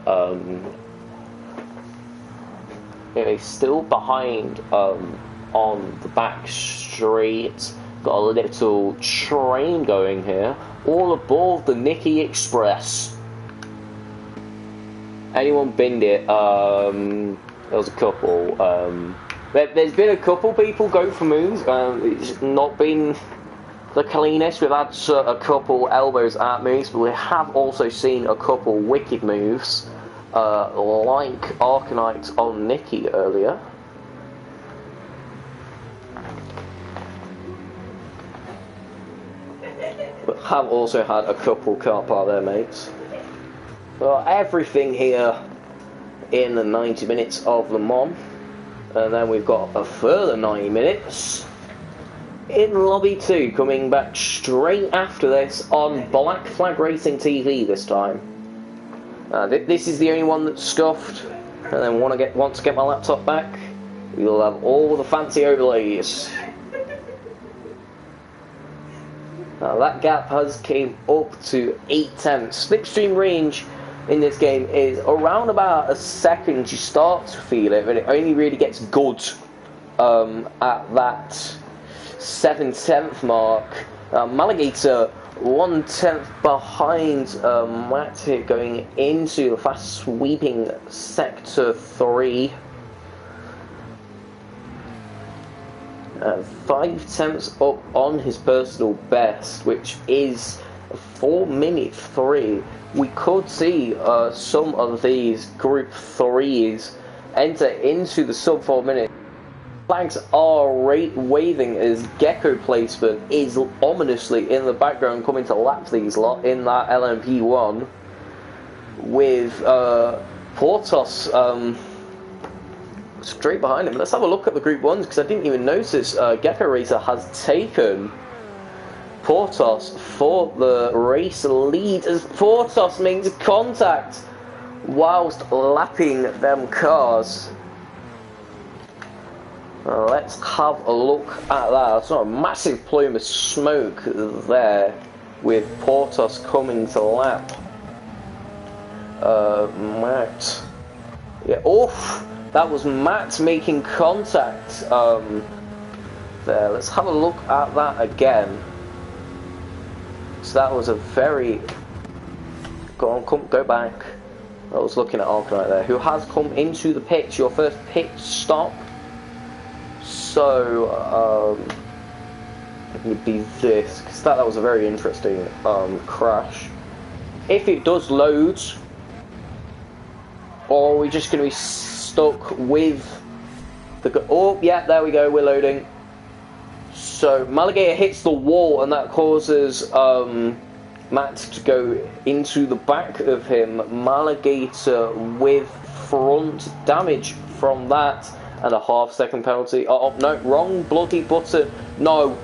A: He's still behind on the back straight. Got a little train going here, all aboard the Nicky Express. Anyone binned it? There was a couple. There's been a couple people go for moves. It's not been the cleanest. We've had a couple elbows at moves, but we have also seen a couple wicked moves, like Arcanite on Nicky earlier. But have also had a couple car park there, mates. Well, everything here in the 90 minutes of Le Mans, and then we've got a further 90 minutes in Lobby 2 coming back straight after this on Black Flag Racing TV this time. This is the only one that's scuffed, and then want to get my laptop back, we'll have all the fancy overlays. Now that gap has came up to 8/10. Slipstream range in this game is around about a second. You start to feel it, but it only really gets good at that 7/10 mark. Maligator 1/10 behind Matt here going into the fast sweeping sector 3. 5/10 up on his personal best, which is 4-minute 3. We could see some of these Group 3s enter into the sub 4 minute. Flags are waving as Gecko placement is ominously in the background coming to lap these lot in that LMP1 with Portos straight behind him. Let's have a look at the Group 1s, because I didn't even notice Gecko Racer has taken Portos for the race lead as Portos makes contact whilst lapping them cars. Let's have a look at that. It's not a massive plume of smoke there with Portos coming to lap Matt. Yeah, oof! That was Matt making contact there. Let's have a look at that again. So that was a very... Go back. I was looking at Arcanite there, who has come into the pits. Your first pit stop. So, it would be this, because that was a very interesting crash. If it does load, or are we just going to be stuck with the... Oh, yeah, there we go, we're loading. So, Maligator hits the wall, and that causes Matt to go into the back of him. Maligator with front damage from that, and a half-second penalty. Oh, no, wrong bloody button. No,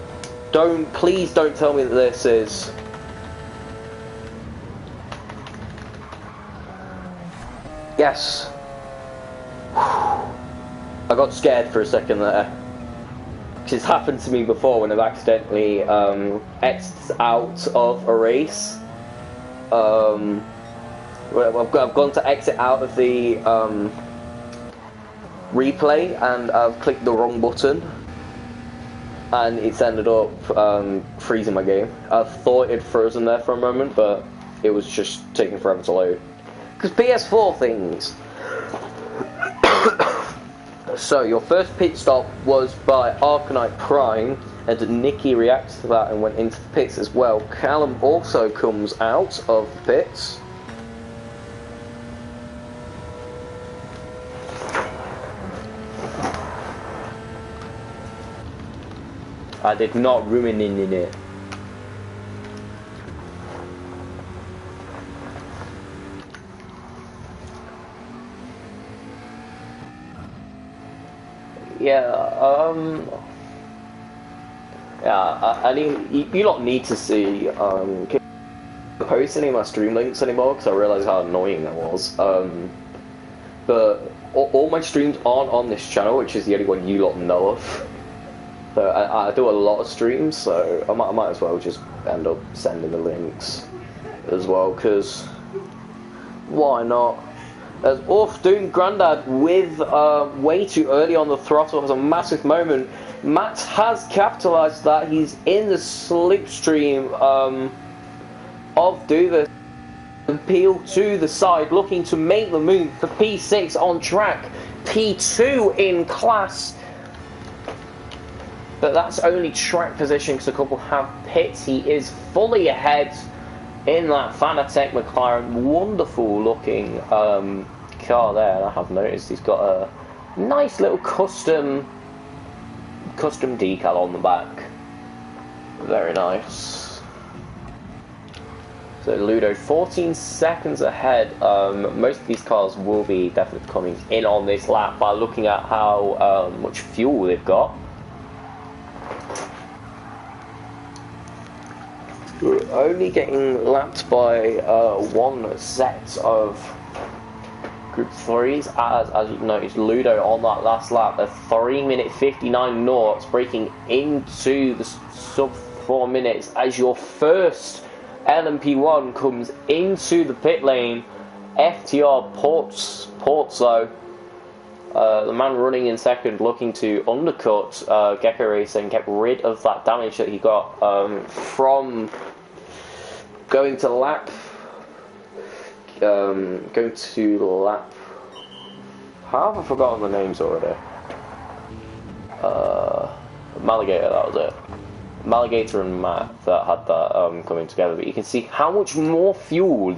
A: please don't tell me that this is... Yes. I got scared for a second there. which has happened to me before when I've accidentally exited out of a race. I've gone to exit out of the replay and I've clicked the wrong button, and it's ended up freezing my game. I thought it had frozen there for a moment, but it was just taking forever to load. Because PS4 things. So your first pit stop was by Arcanite Prime, and Nikki reacted to that and went into the pits as well. Callum also comes out of the pits. I did not ruin it. I mean, you don't need to see post any of my stream links anymore because I realised how annoying that was. But all my streams aren't on this channel, which is the only one you lot know of. So I do a lot of streams, so I might as well just end up sending the links as well, because why not? As Orf doing Grandad with way too early on the throttle. It was a massive moment. Matt has capitalised that. He's in the slipstream of Do This. Peel to the side, looking to make the move for P6 on track. P2 in class. But that's only track position because a couple have pits. He is fully ahead in that Fanatec McLaren. Wonderful looking car there. And I have noticed he's got a nice little custom decal on the back. Very nice. So Ludo 14 seconds ahead. Most of these cars will be definitely coming in on this lap by looking at how much fuel they've got. We're only getting lapped by one set of Group 3s, as you noticed, Ludo on that last lap, a 3-minute 59 knots, breaking into the sub 4 minutes as your first LMP1 comes into the pit lane. FTR Portso, the man running in second, looking to undercut Gecko Racer and get rid of that damage that he got from going to lap. How have I forgotten the names already? Maligator, that was it. Maligator and Matt that had that coming together. But you can see how much more fuel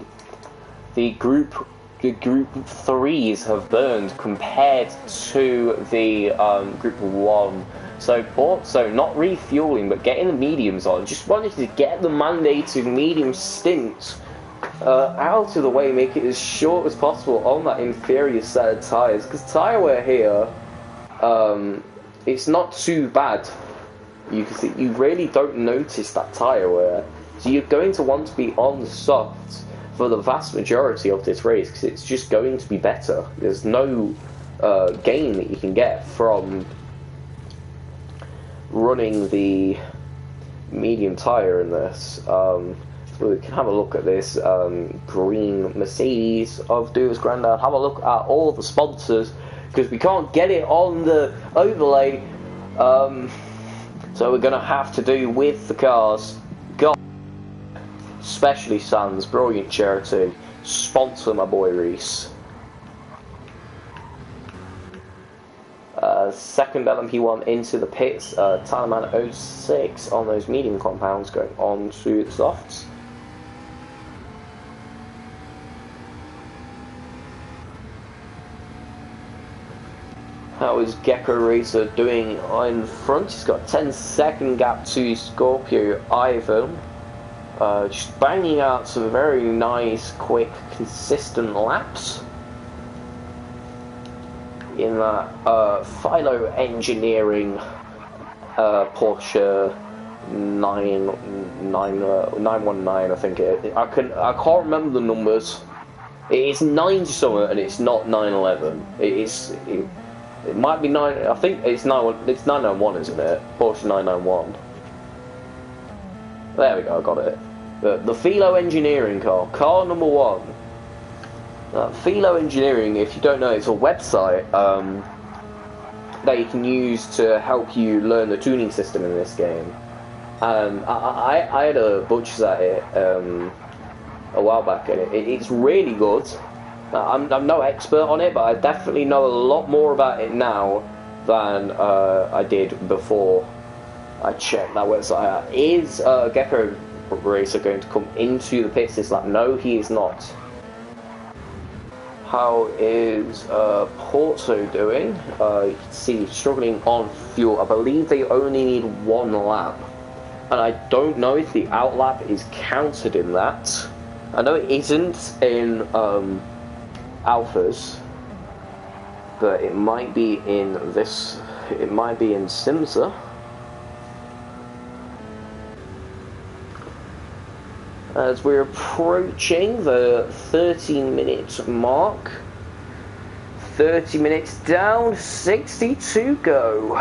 A: the group 3s have burned compared to the group 1. So not refueling, but getting the mediums on. Just wanted to get the mandated medium stint out of the way, make it as short as possible on that inferior set of tyres. Because tyre wear here, it's not too bad. You can see you really don't notice that tyre wear. So you're going to want to be on the soft for the vast majority of this race because it's just going to be better. There's no gain that you can get from running the medium tyre in this. So we can have a look at this green Mercedes of Doers Grandad. Have a look at all the sponsors because we can't get it on the overlay. So we're going to have to do with the cars. God, especially Sans, brilliant charity. Sponsor my boy Reese. Second LMP1 into the pits. Tylerman 06 on those medium compounds going on to the softs. How is Gecko Racer doing in front? He's got a 10-second gap to Scorpio Ivan. Just banging out some very nice, quick, consistent laps in that Philo Engineering Porsche 919, I think it is. I can't remember the numbers. It is 9 something and it's not 911. It might be 9. I think it's 991, isn't it? Porsche 991. There we go. I got it. The Philo Engineering car number 1. Philo Engineering, if you don't know, it's a website that you can use to help you learn the tuning system in this game. I had a butcher's at it a while back, and it's really good. I'm no expert on it, but I definitely know a lot more about it now than I did before I checked that website out. Is Gecko Racer going to come into the pits this lap? No, he is not. How is Porto doing? You can see struggling on fuel. I believe they only need 1 lap. And I don't know if the outlap is counted in that. I know it isn't in alphas, but it might be in this. It might be in SIMSA. As we're approaching the 30-minute mark, 30 minutes down, 60 to go.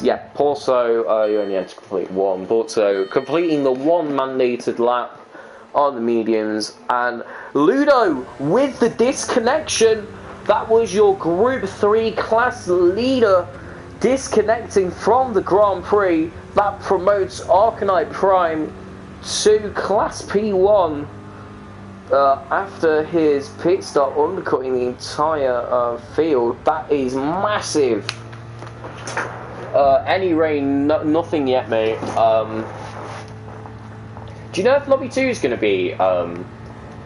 A: Yeah, Porto, you only had to complete 1. Porto completing the 1 mandated lap on the mediums, and Ludo with the disconnection. That was your Group 3 class leader disconnecting from the Grand Prix. That promotes Arcanite Prime to Class P1 after his pit stop undercutting the entire field. That is massive. Any rain, nothing yet, mate. Do you know if Lobby 2 is going to be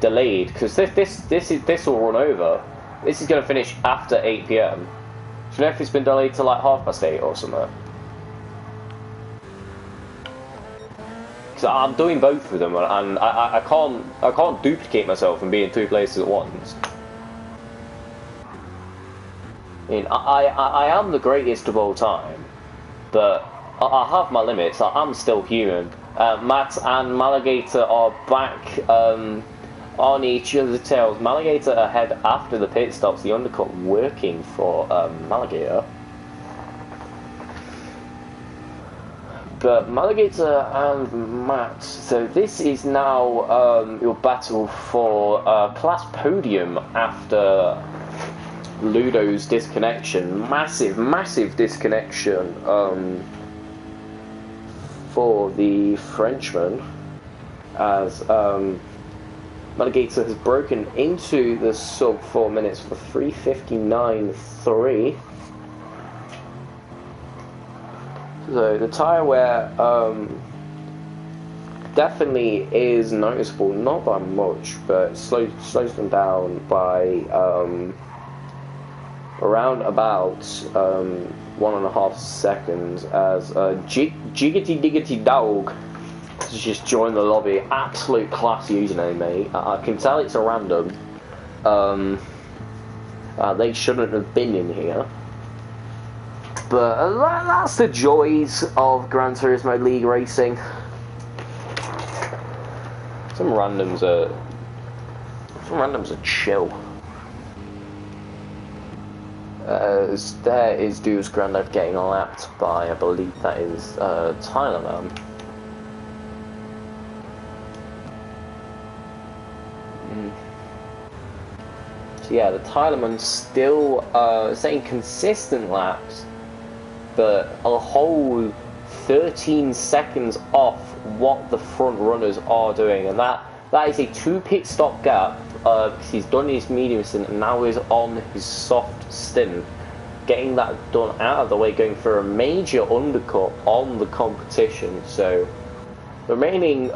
A: delayed? Because this will run over. This is going to finish after 8 PM. Do you know if it's been delayed to like 8:30 or something? Because I'm doing both of them, and I can't duplicate myself and be in 2 places at once. I mean, I am the greatest of all time, but I have my limits. I'm still human. Matt and Maligator are back on each other's tails. Maligator ahead after the pit stops, the undercut working for Maligator. But Maligator and Matt, so this is now your battle for class podium after Ludo's disconnection. Massive disconnection for the Frenchman, as Maligator has broken into the sub 4 minutes for 3:59.3. So the tyre wear definitely is noticeable, not by much, but slows them down by around about 1.5 seconds, as Jiggity Diggity Dog has just joined the lobby. Absolute class username, mate. I can tell it's a random. They shouldn't have been in here. But that's the joys of Gran Turismo League racing. Some randoms are chill. There is Dude's Grandad getting lapped by, I believe that is Tyler Man. So yeah, the Tylerman's still saying consistent laps, but a whole 13 seconds off what the front runners are doing, and that is a 2 pit stop gap. Because he's done his medium stint and now is on his soft stint, getting that done out of the way, going for a major undercut on the competition. So the remaining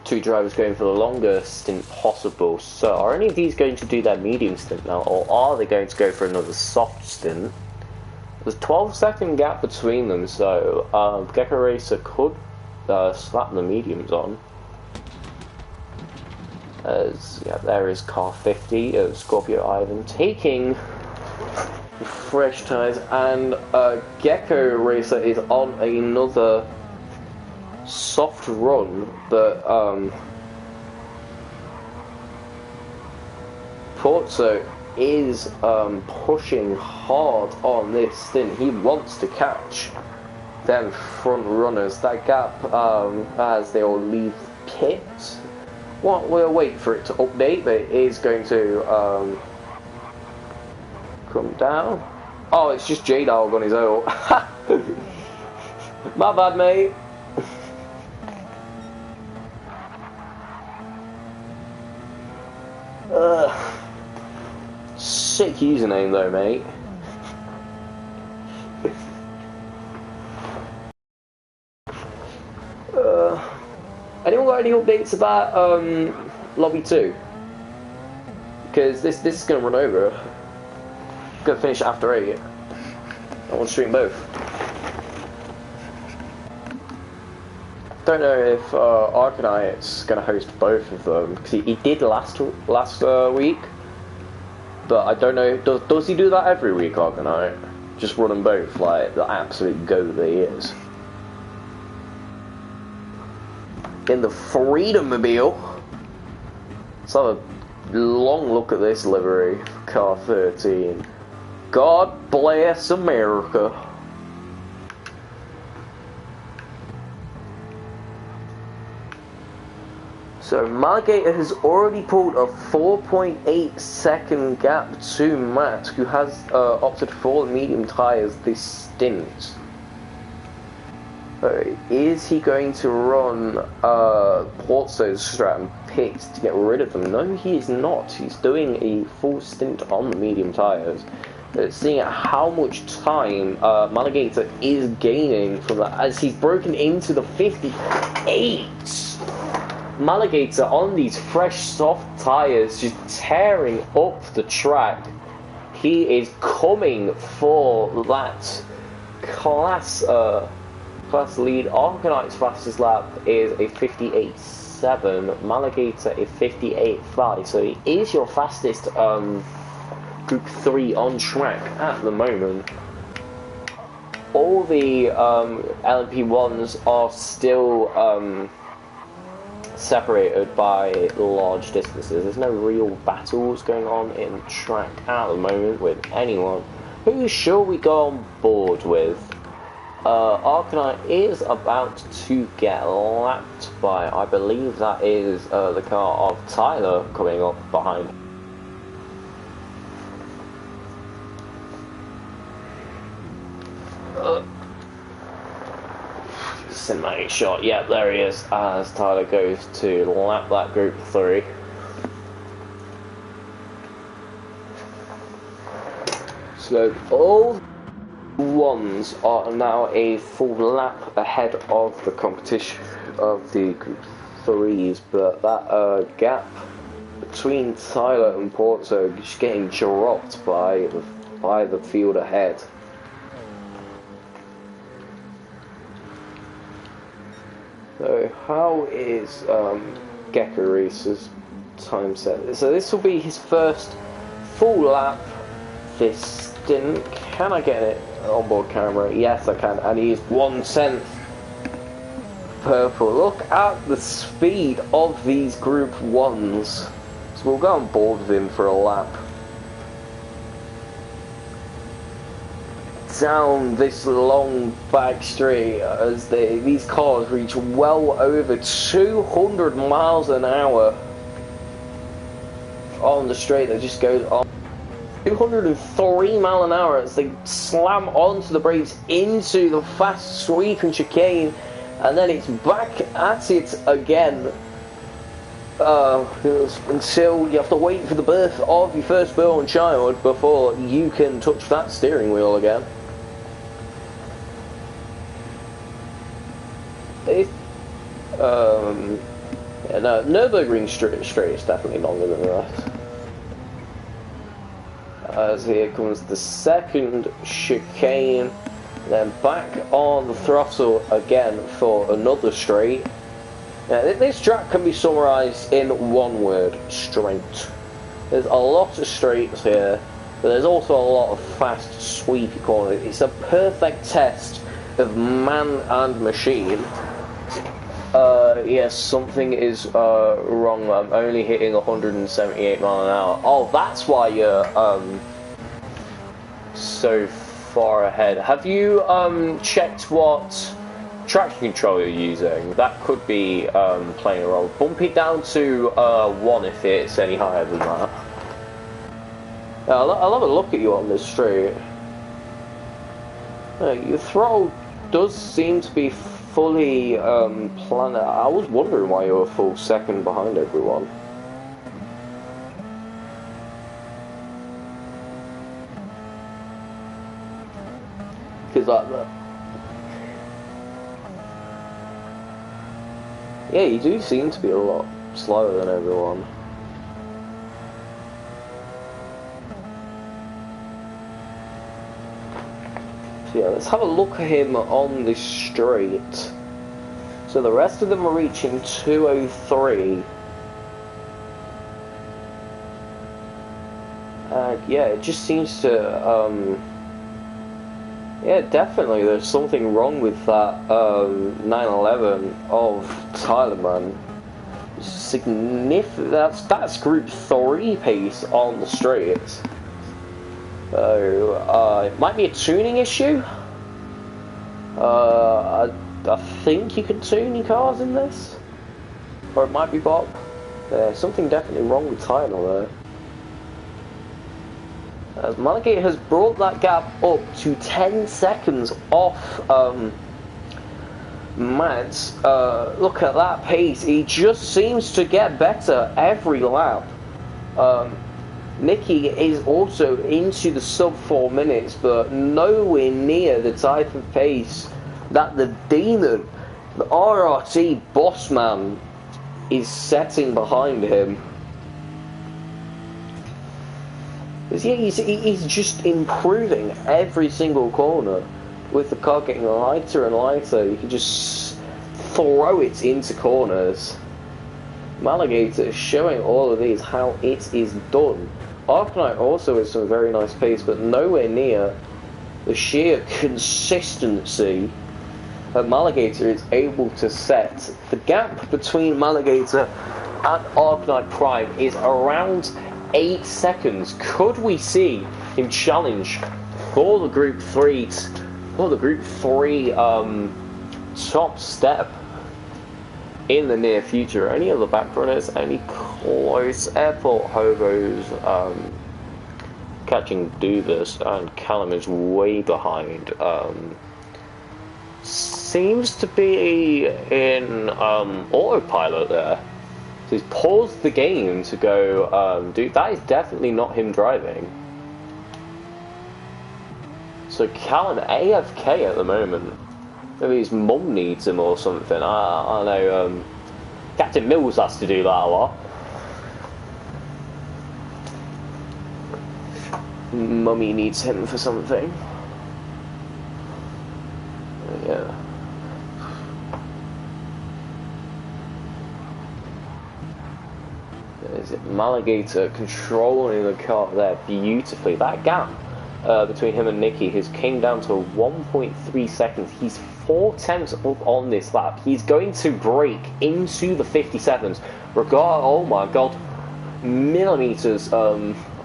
A: 2 drivers going for the longer stint possible. So are any of these going to do their medium stint now, or are they going to go for another soft stint? There's a 12-second gap between them, so Gecko Racer could slap the mediums on. As yeah, there is car 50 of Scorpio Ivan taking fresh tires, and Gecko Racer is on another soft run that Porto is pushing hard on this stint. He wants to catch them front runners. That gap as they all leave pit. Well, we'll wait for it to update, but it is going to come down. Oh, it's just J-Dog on his own. My bad, mate. Sick username though, mate. Anyone got any updates about Lobby 2? Because this is gonna run over. Gonna finish after 8. I want to stream both. Don't know if Arcanite's gonna host both of them because he did last week, but I don't know. Does he do that every week, Arcanite? Just run them both like the absolute goat that he is. In the Freedom Mobile. Let's have a long look at this livery, car 13. God bless America. So Margator has already pulled a 4.8 second gap to Matt, who has opted for medium tyres this stint. Is he going to run Porto's strat and pit to get rid of them? No, he is not. He's doing a full stint on the medium tyres. Seeing how much time Maligator is gaining from that, as he's broken into the 58. Maligator on these fresh soft tyres, just tearing up the track. He is coming for that class lead. Arcanite's fastest lap is a 58.7, Maligator a 58.5, so he is your fastest Group 3 on track at the moment. All the LMP1s are still separated by large distances. There's no real battles going on in track at the moment with anyone. Who shall we go on board with? Arcanite is about to get lapped by, I believe that is the car of Tyler coming up behind. Cinematic shot, yeah, there he is, as Tyler goes to lap that Group 3. So all ones are now a full lap ahead of the competition of the Group 3s, but that gap between Tyler and Porto is getting dropped by the field ahead. So how is Gecko Racer's time set? So this will be his first full lap this stint. Can I get it onboard camera? Yes, I can. And he is 1/10 purple. Look at the speed of these Group 1s. So we'll go on board with him for a lap. Down this long back straight as these cars reach well over 200 miles an hour on the straight that just goes on. 203 mile an hour as they slam onto the brakes into the fast sweep and chicane, and then it's back at it again until you have to wait for the birth of your firstborn child before you can touch that steering wheel again. Yeah, no, Nürburgring straight is definitely longer than that. As here comes the second chicane, then back on the throttle again for another straight. Now, this track can be summarised in one word: straight. There's a lot of straights here, but there's also a lot of fast, sweepy corners. It's a perfect test of man and machine. Yes, something is wrong. I'm only hitting 178 mile an hour. Oh, that's why you're so far ahead. Have you checked what traction control you're using? That could be playing a role. Bump it down to 1 if it's any higher than that. I'll have a look at you on this straight. Your throttle does seem to be fully planned. I was wondering why you were a full second behind everyone. Because yeah, you do seem to be a lot slower than everyone. So yeah, let's have a look at him on the straight. So the rest of them are reaching 203. Yeah, it just seems to, yeah, definitely there's something wrong with that 911 of Thailand. Significant. That's Group 3 pace on the straight. So it might be a tuning issue. I think you can tune your cars in this, or it might be Bob. There's something definitely wrong with Thailand there. As Malagate has brought that gap up to 10 seconds off Mads. Look at that pace. He just seems to get better every lap. Nicky is also into the sub 4 minutes, but nowhere near the type of pace that the demon, the RRT boss man, is setting behind him. Yeah, he's just improving every single corner, with the car getting lighter and lighter. You can just throw it into corners. Malagator is showing all of these how it is done. Arknight also has some very nice pace, but nowhere near the sheer consistency that Malagator is able to set. The gap between Malagator and Arknight Prime is around 8 seconds. Could we see him challenge for the Group 3 top step in the near future? Any other back runners? Any close? Airport Hobos catching Dubas, and Callum is way behind. Seems to be in autopilot there. So he's paused the game to go do that. Is definitely not him driving. So Callum AFK at the moment. Maybe his mum needs him or something. I know Captain Mills has to do that a lot. Mummy needs him for something. Yeah. Is it Malagator controlling the car there beautifully? That gap between him and Nicky has came down to 1.3 seconds. He's 4 tenths up on this lap. He's going to break into the 57s. Oh my god, millimeters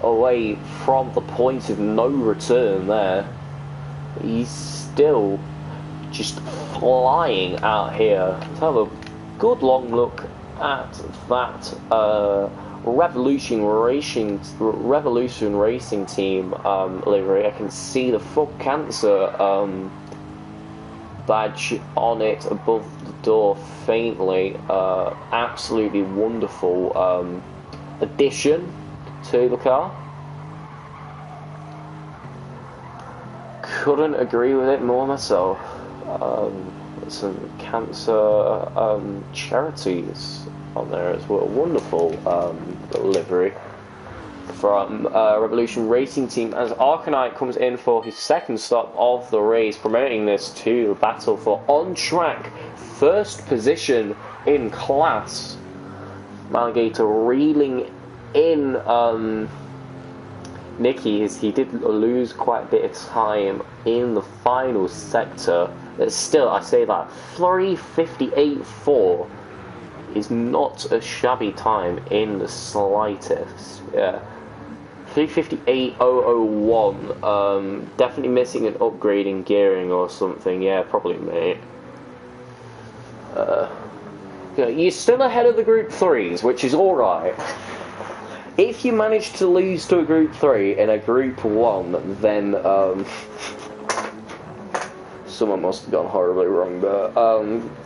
A: away from the point of no return there. He's still just flying out here. Let's have a good long look at that Revolution Racing Team livery. I can see the Fuck Cancer badge on it above the door faintly. Absolutely wonderful addition to the car. Couldn't agree with it more myself. Some cancer charities on there as well. Wonderful livery from Revolution Racing Team, as Arcanite comes in for his second stop of the race, promoting this to the battle for on-track first position in class. Malagator reeling in Nicky is he did lose quite a bit of time in the final sector. But still, I say that 3:58.4 is not a shabby time in the slightest. Yeah. 3:58.001. Definitely missing an upgrade in gearing or something. Yeah, probably, mate. You're still ahead of the Group 3s, which is alright. If you manage to lose to a Group 3 in a Group 1, then, someone must have gone horribly wrong there.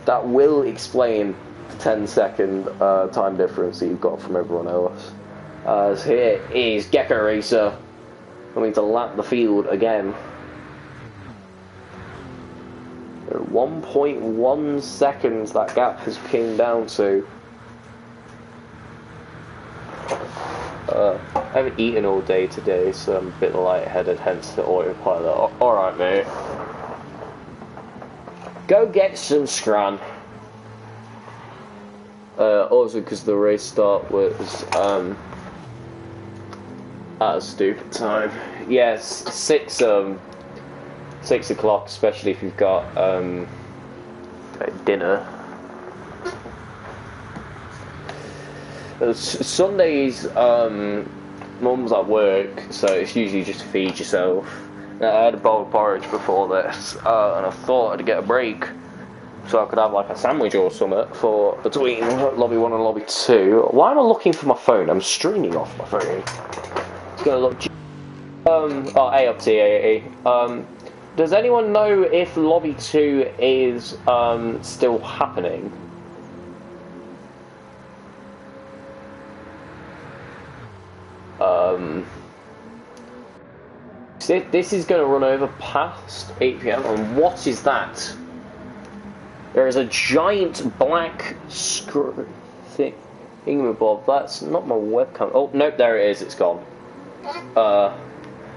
A: That will explain the 10-second time difference that you've got from everyone else. As here is Gecko Racer coming to lap the field again. 1.1 seconds that gap has came down to. I haven't eaten all day today, so I'm a bit lightheaded, hence the autopilot. Alright, mate. Go get some scran. Also, because the race start was at a stupid time. Yes, 6 o'clock, especially if you've got dinner. Sundays, mum's at work, so it's usually just to feed yourself. I had a bowl of porridge before this, and I thought I'd get a break, so I could have like a sandwich or something for between lobby 1 and lobby 2. Why am I looking for my phone? I'm streaming off my phone. It's gonna look. Oh, A up to AAE. Does anyone know if lobby 2 is still happening? This is going to run over past 8 PM, and what is that? There is a giant black thingamabob. That's not my webcam. Oh, nope, there it is, it's gone.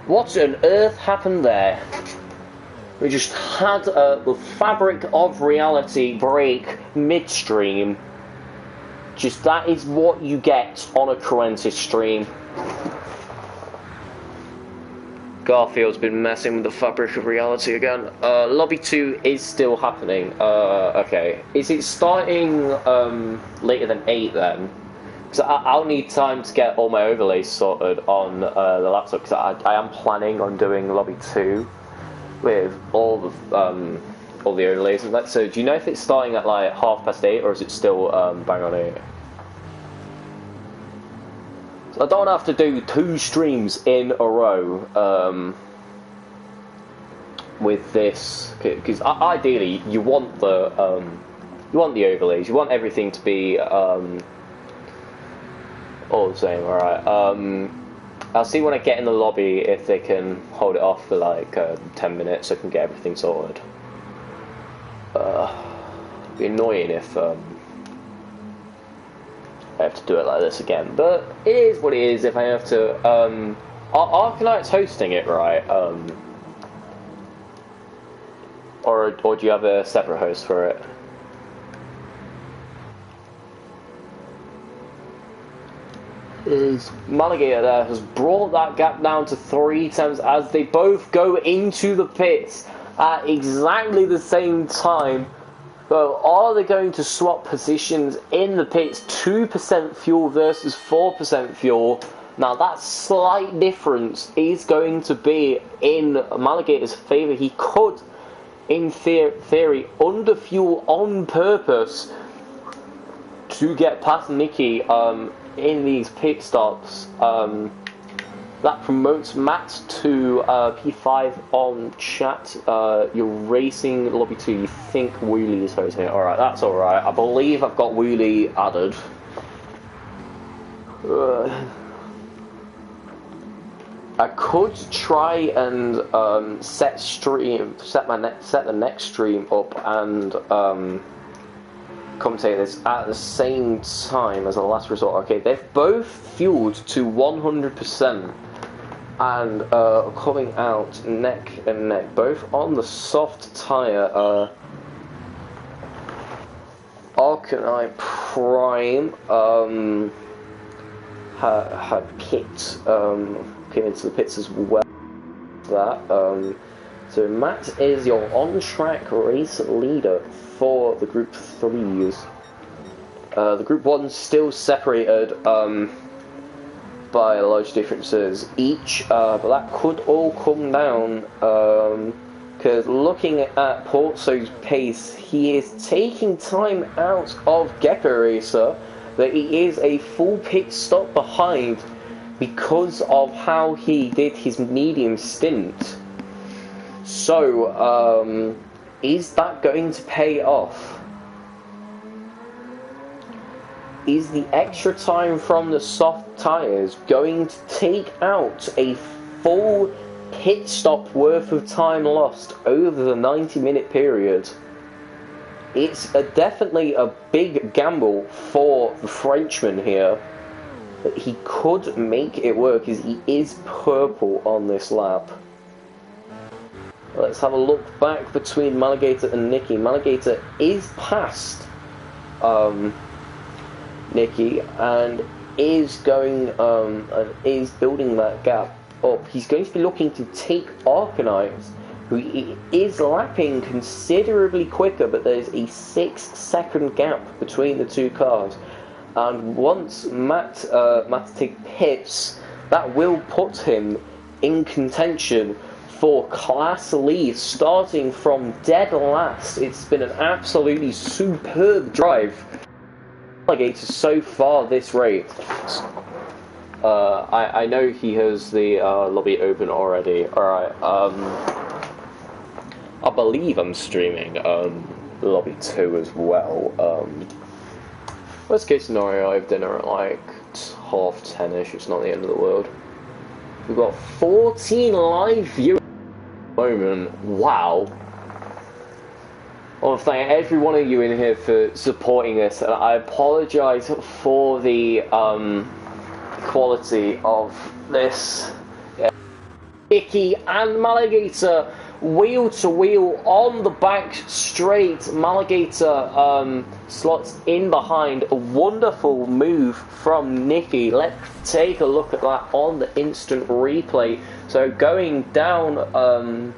A: What on earth happened there? We just had the fabric of reality break midstream. Just that is what you get on a Kruentis stream. Garfield's been messing with the fabric of reality again. Lobby 2 is still happening. Okay. Is it starting later than 8 then? Because I'll need time to get all my overlays sorted on the laptop, because I am planning on doing Lobby 2 with all the overlays and that. So do you know if it's starting at like 8:30, or is it still bang on 8? So I don't have to do 2 streams in a row with this, because ideally you want the overlays, you want everything to be all the same. Alright, I'll see when I get in the lobby if they can hold it off for like 10 minutes so I can get everything sorted. It'd be annoying if I have to do it like this again, but it is what it is. If I have to, Arcanite's hosting it, right? Or do you have a separate host for it? Is Maligator there has brought that gap down to 3 times as they both go into the pits at exactly the same time. But are they going to swap positions in the pits? 2% fuel versus 4% fuel. Now that slight difference is going to be in Maligator's favour. He could, in theory, underfuel on purpose to get past Nicky in these pit stops. That promotes Matt to P5 on chat. You're racing lobby 2. You think Wooly is hosting it. Alright, that's alright. I believe I've got Wooly added. I could try and set the next stream up and commentate this at the same time as a last resort. Okay, they've both fueled to 100% and coming out neck and neck, both on the soft tyre. Arcanite Prime had kicked came into the pits as well. So Matt is your on-track race leader for the Group 3s. The Group 1's still separated by large differences each, but that could all come down, because looking at Porzo's pace, he is taking time out of Gecko Racer, that he is a full pit stop behind because of how he did his medium stint. So, is that going to pay off? Is the extra time from the soft tyres going to take out a full pit stop worth of time lost over the 90-minute period? It's definitely a big gamble for the Frenchman here, but he could make it work as he is purple on this lap. Let's have a look back between Maligator and Nicky. Maligator is past Nicky and is going is building that gap up. He's going to be looking to take Arcanite, who is lapping considerably quicker, but there's a 6-second gap between the two cars. And once Matt takes pits, that will put him in contention for class lead, starting from dead last. It's been an absolutely superb drive so far this race. I know he has the lobby open already. Alright, I believe I'm streaming lobby 2 as well. Worst case scenario, I have dinner at like 10:30ish, it's not the end of the world. We've got 14 live viewers at the moment. Wow. I want to thank every one of you in here for supporting us, and I apologise for the quality of this. Yeah. Nicky and Maligator wheel to wheel on the back straight. Maligator slots in behind. A wonderful move from Nicky. Let's take a look at that on the instant replay. So going down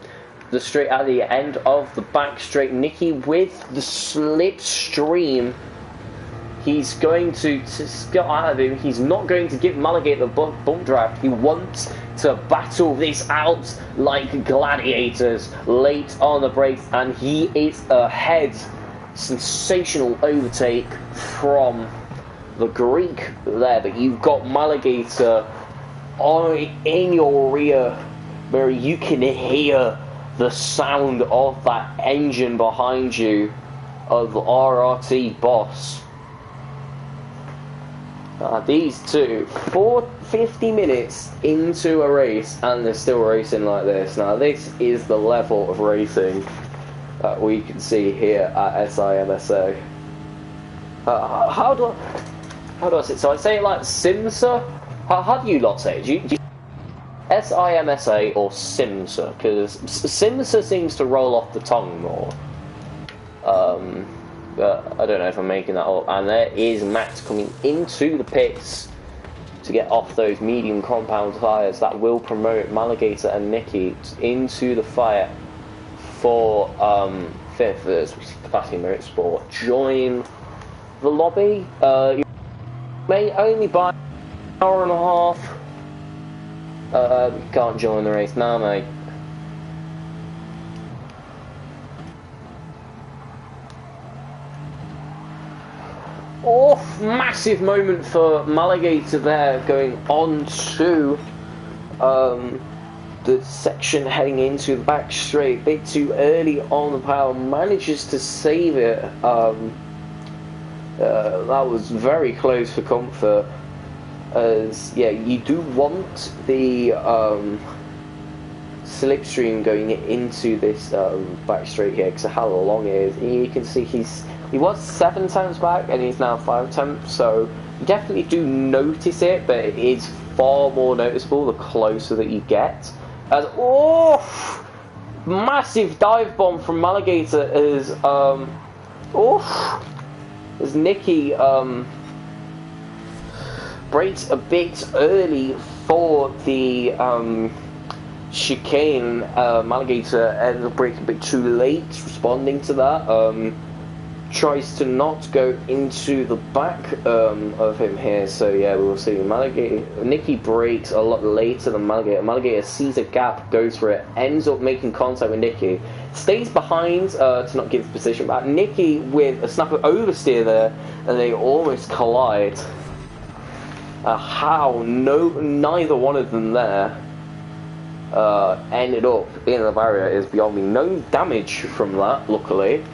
A: the straight at the end of the back straight, Nicky with the slipstream. He's going to get out of him. He's not going to give Maligator the bump draft. He wants to battle this out like gladiators late on the brakes, and he is ahead. Sensational overtake from the Greek there, but you've got Maligator in your rear, where you can hear the sound of that engine behind you of RRT Boss. These two, 50 minutes into a race, and they're still racing like this. Now, this is the level of racing that we can see here at SIMSA. How do I say it? So I say it like SIMSA? How do you lot say it? Do you SIMSA or SIMSA? Because SIMSA seems to roll off the tongue more. But I don't know if I'm making that up. And there is Matt coming into the pits to get off those medium compound tyres. That will promote Maligator and Nicky into the fight for 5th as Classic Motorsport. Join the lobby. You may only buy an hour and a half. You can't join the race now, mate. Oh, massive moment for Maligator there, going on to the section heading into the back straight. Bit too early on the power, manages to save it. That was very close for comfort. As yeah, you do want the slipstream going into this back straight here because of how long it is. You can see he was 7 times back and he's now 5 times, so you definitely do notice it, but it is far more noticeable the closer that you get. As massive dive bomb from Maligator as Nicky brakes a bit early before the chicane, Alligator ended up braking a bit too late, responding to that. Tries to not go into the back of him here, so yeah, we will see. Nicky brakes a lot later than Alligator. Alligator sees a gap, goes for it, ends up making contact with Nicky, stays behind to not give position back. Nicky with a snapper oversteer there, and they almost collide. How neither one of them there ended up in the barrier is beyond me. No damage from that, luckily.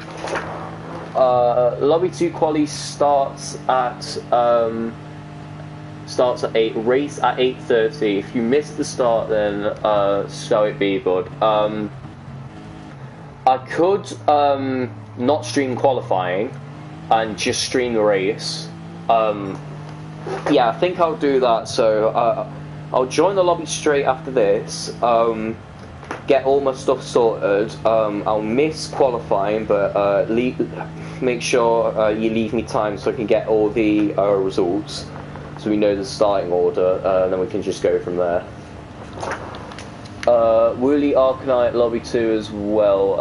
A: Lobby 2 quali starts at 8, race at 8:30. If you miss the start, then so it be, bud. I could not stream qualifying and just stream the race. Yeah, I think I'll do that. So I'll join the lobby straight after this. Get all my stuff sorted. I'll miss qualifying, but make sure you leave me time so I can get all the results, so we know the starting order, and then we can just go from there. Wooly Arcanite Lobby 2 as well.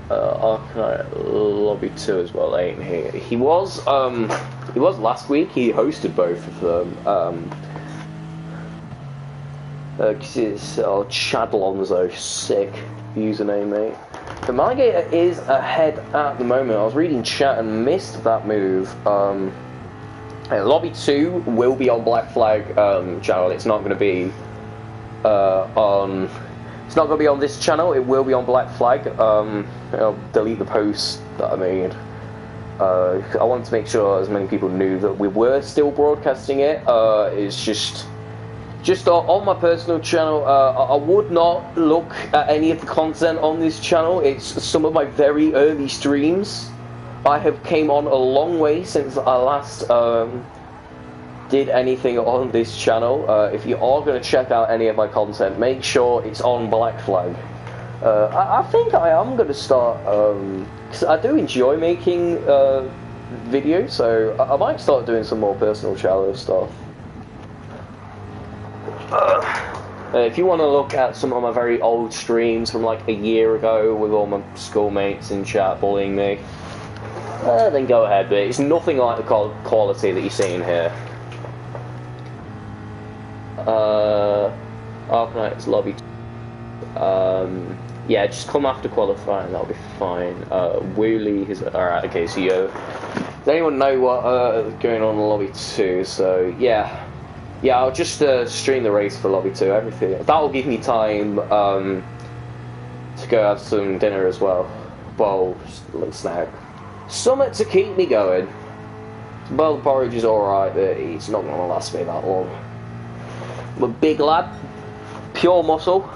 A: Arcanite Lobby 2 as well, ain't he? He was last week. He hosted both of them. It's Chad Lonzo, sick username, mate. The Alligator is ahead at the moment. I was reading chat and missed that move. Lobby 2 will be on Black Flag channel. It's not going to be on. It's not going to be on this channel. It will be on Black Flag. I'll delete the post that I made. I wanted to make sure as many people knew that we were still broadcasting it. It's just on my personal channel. I would not look at any of the content on this channel. It's some of my very early streams. I have came on a long way since I last did anything on this channel. If you are going to check out any of my content, make sure it's on Black Flag. I think I am going to start, because I do enjoy making videos, so I might start doing some more personal channel stuff. If you want to look at some of my very old streams from like a year ago with all my schoolmates in chat bullying me, then go ahead, but it's nothing like the quality that you're seeing here. Arcanite's lobby. Yeah, just come after qualifying, that'll be fine. Wooly is alright. Okay, so does anyone know what going on in lobby 2? So yeah, I'll just stream the race for lobby 2. Everything that'll give me time to go have some dinner as well. Well, just a little snack, something to keep me going. Well, the porridge is alright, but it's not gonna last me that long. I'm a big lad, pure muscle.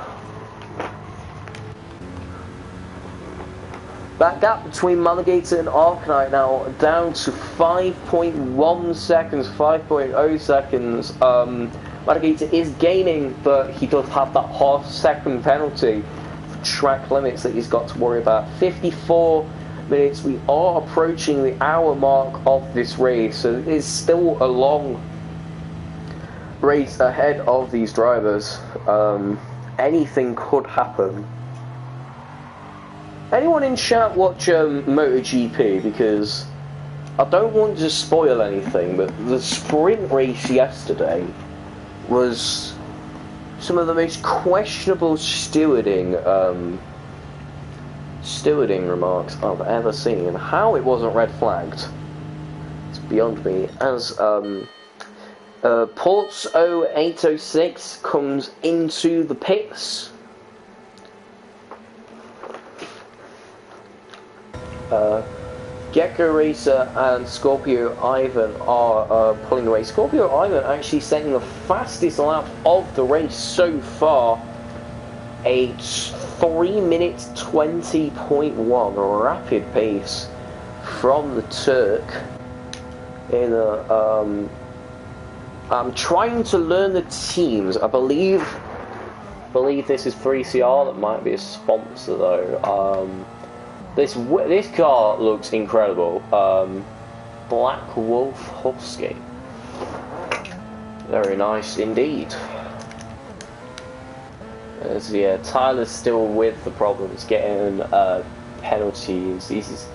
A: That gap between Alligator and Arcanite now down to 5.1 seconds, 5.0 seconds. Alligator is gaining, but he does have that half-second penalty for track limits that he's got to worry about. 54 minutes. We are approaching the hour mark of this race, so it is still a long race ahead of these drivers. Anything could happen. Anyone in chat watch MotoGP? Because I don't want to spoil anything, but the sprint race yesterday was some of the most questionable stewarding remarks I've ever seen. How it wasn't red flagged, it's beyond me. As Ports 0806 comes into the pits. Gecko Racer and Scorpio Ivan are pulling away. Scorpio Ivan actually setting the fastest lap of the race so far. A 3 minutes 20.1 rapid pace from the Turk. I'm trying to learn the teams. I believe this is 3CR. That might be a sponsor though. This car looks incredible. Black Wolf Husky. Very nice indeed. As yeah, Tyler's still with the problems, getting penalties. He's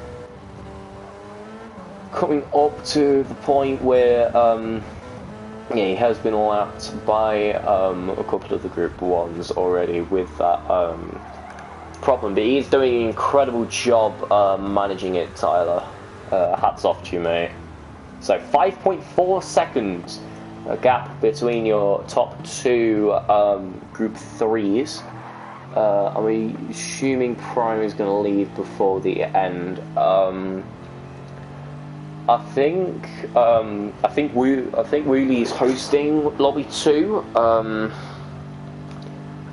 A: coming up to the point where yeah, he has been lapped by a couple of the Group 1s already with that problem, but he's doing an incredible job managing it, Tyler. Hats off to you, mate. So 5.4 seconds, a gap between your top two Group 3s. Are we assuming Prime is going to leave before the end? I think Woolie's hosting Lobby 2, and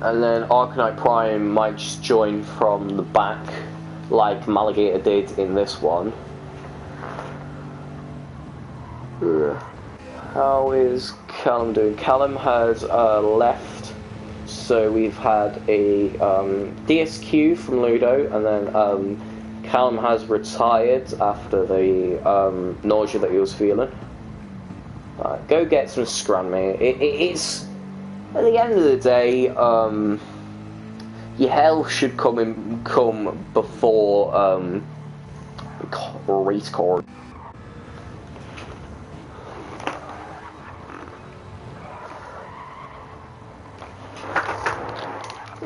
A: then Arcanite Prime might just join from the back, like Maligator did in this one. How is Callum doing? Callum has left, so we've had a DSQ from Ludo, and then Callum has retired after the nausea that he was feeling. Right, go get some scran, mate. It's at the end of the day, your health should come before race car.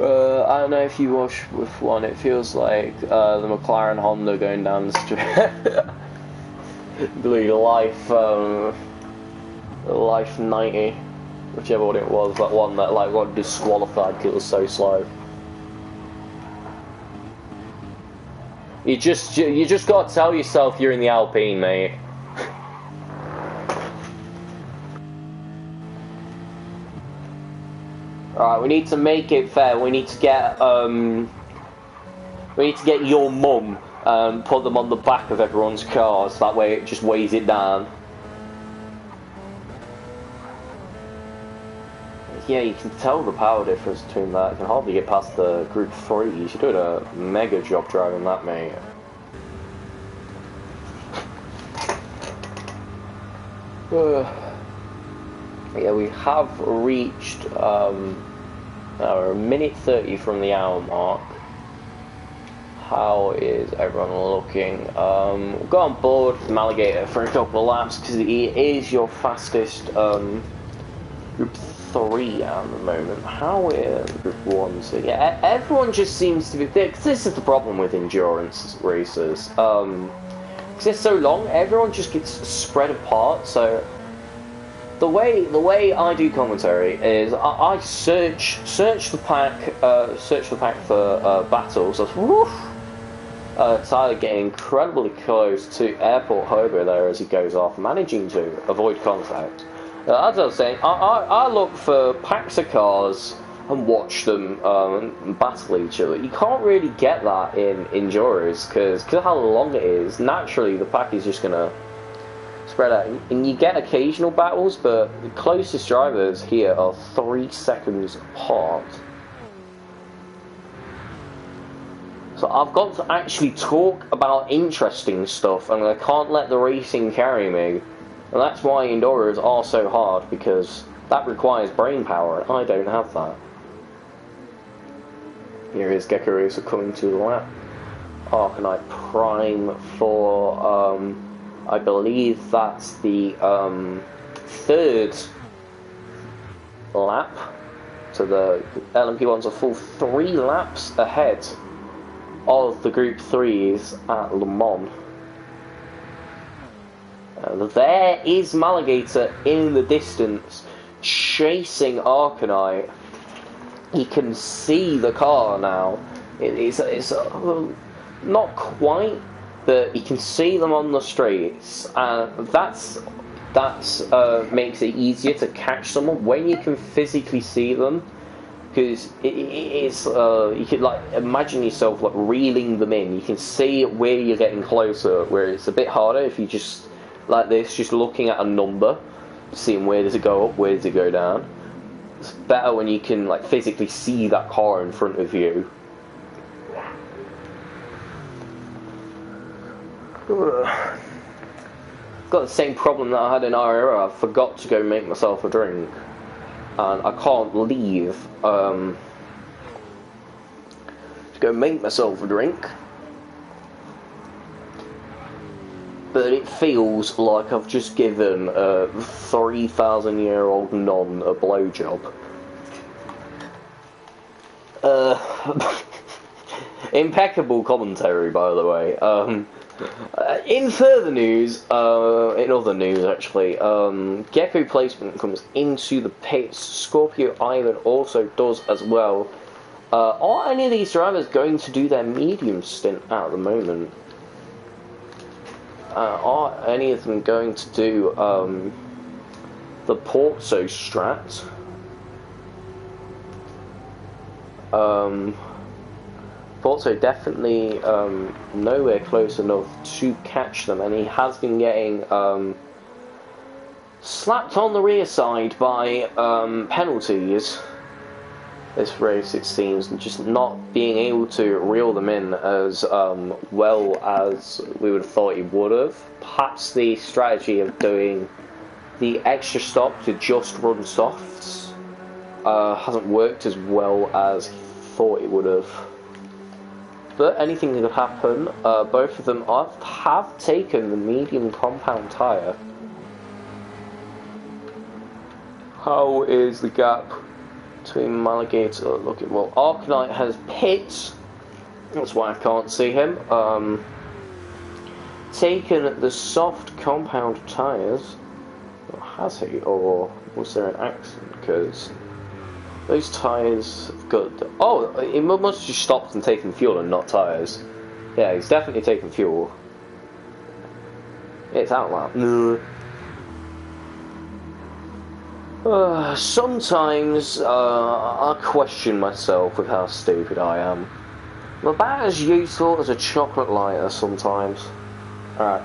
A: I don't know if you watch with one, it feels like the McLaren Honda going down the street. The Life 90, whichever one it was, that one that like got disqualified because it was so slow. You just gotta tell yourself you're in the Alpine, mate. Alright, we need to make it fair. We need to get your mum and put them on the back of everyone's cars. That way it just weighs it down. Yeah, you can tell the power difference between that. You can hardly get past the Group 3. You're doing a mega job driving that, mate. Yeah, we have reached a minute 30 from the hour mark. How is everyone looking? We'll go on board with Maligator for a couple of laps because he is your fastest Group 3 at the moment. How is Group 1? So yeah, everyone just seems to be there. Cause this is the problem with endurance races. Because it's so long, everyone just gets spread apart. So the way I do commentary is I search the pack for battles. Tyler getting incredibly close to Airport Hobo there as he goes off, managing to avoid contact. As I was saying, I look for packs of cars and watch them battle each other. You can't really get that in Endurers because of how long it is. Naturally, the pack is just gonna spread out, and you get occasional battles, but the closest drivers here are 3 seconds apart. So I've got to actually talk about interesting stuff, and I can't let the racing carry me. And that's why Endurers are so hard, because that requires brain power, and I don't have that. Here is Gekarusa coming to the lap. Arcanite Prime for I believe that's the third lap. So the LMP ones are full 3 laps ahead of the Group 3s at Le Mans. There is Maligator in the distance, chasing Arcanite. You can see the car now. It's not quite, but you can see them on the streets, and that's makes it easier to catch someone when you can physically see them, because it's you could like imagine yourself like reeling them in. You can see where you're getting closer, where it's a bit harder if you just like this, just looking at a number, seeing where does it go up, where does it go down. It's better when you can like physically see that car in front of you. got the same problem that I had in IRL. I forgot to go make myself a drink, and I can't leave to go make myself a drink. But it feels like I've just given a 3,000-year-old non a blowjob. Impeccable commentary, by the way. In further news, in other news actually, Gecko placement comes into the pits. Scorpio Ivan also does as well. Are any of these drivers going to do their medium stint at the moment? Are any of them going to do the Porto strat? Porto definitely nowhere close enough to catch them, and he has been getting slapped on the rear side by penalties this race, it seems, and just not being able to reel them in as well as we would have thought he would have. Perhaps the strategy of doing the extra stop to just run softs hasn't worked as well as he thought it would have. But anything could happen. Both of them have taken the medium compound tyre. How is the gap between Maligator looking? Well, Arcanite has pit. That's why I can't see him. Taken the soft compound tyres. Has he? Or was there an accident? Because those tyres have got... Oh, he must have just stopped and taken fuel and not tyres. Yeah, he's definitely taken fuel. It's outlap. Sometimes I question myself with how stupid I am. I'm about as useful as a chocolate lighter sometimes. Alright.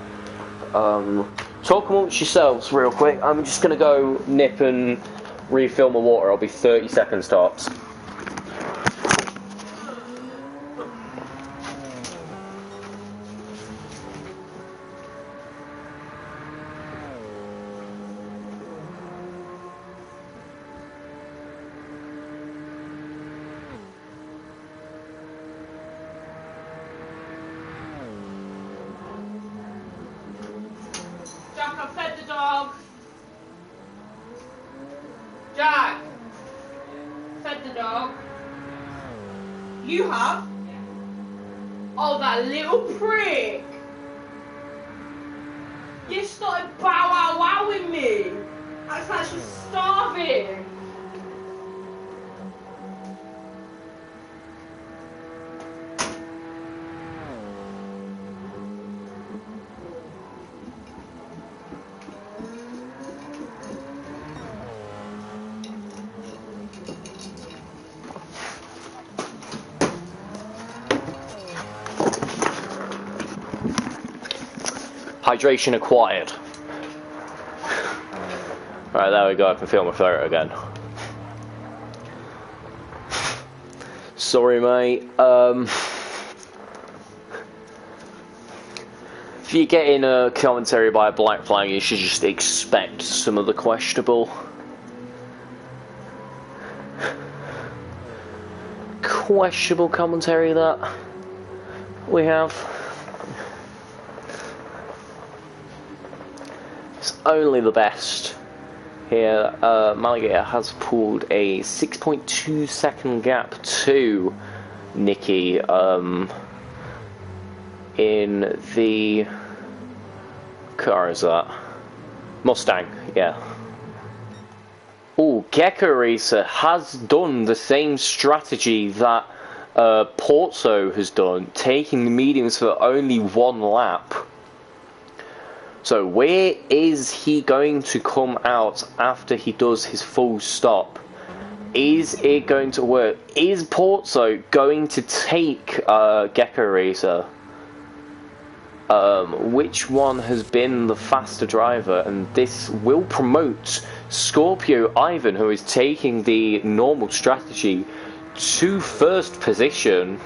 A: Talk amongst yourselves real quick. I'm just going to go nip and refill my water. I'll be 30 seconds tops.
B: Jack, I've fed the dog. Jack, fed the dog. You have? Oh, that little prick. You started bow wow wowing me. Acts like she's starving.
A: Hydration acquired. Alright, there we go, I can feel my throat again. Sorry, mate. If you're getting a commentary by a black flag, you should just expect some of the questionable. Questionable commentary that we have. It's only the best. Here, Maligator has pulled a 6.2 second gap to Nikki in the car, is that? Mustang, yeah. Oh, Gecko Racer has done the same strategy that Porto has done, taking the mediums for only one lap. So where is he going to come out after he does his full stop? Is it going to work? Is Porto going to take Gecko Racer? Which one has been the faster driver? And this will promote Scorpio Ivan, who is taking the normal strategy, to first position.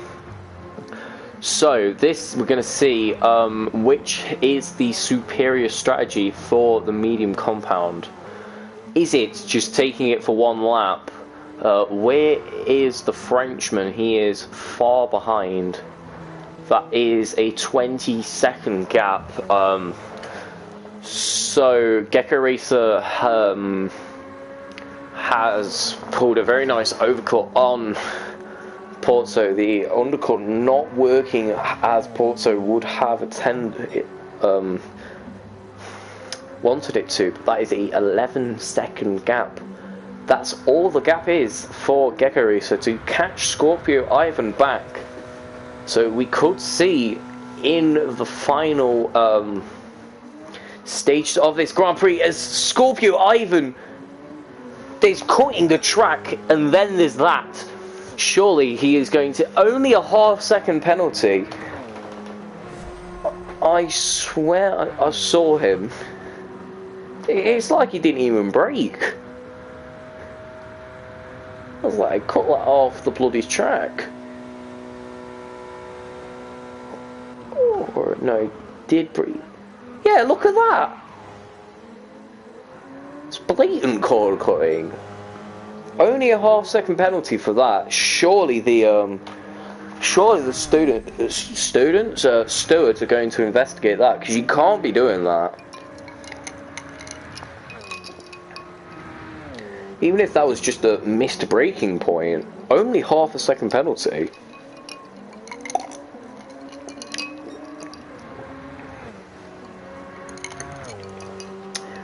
A: So this we're going to see which is the superior strategy for the medium compound. Is it just taking it for one lap? Where is the Frenchman? He is far behind. That is a 20-second gap. So Gecko Racer has pulled a very nice overcut on Porto. The undercut not working as Porto would have wanted it to. But that is a 11-second gap. That's all the gap is for Gecko Racer to catch Scorpio Ivan back. So we could see in the final stage of this Grand Prix as Scorpio Ivan is cutting the track, and then there's that. Surely he is going to only a half-second penalty. I swear I saw him. It's like he didn't even brake. I was like, cut that off the bloody track. Or no, he did brake. Yeah, look at that. It's blatant cord cutting. Only a half-second penalty for that. Surely the stewards are going to investigate that, because you can't be doing that. Even if that was just a missed braking point, only half a second penalty.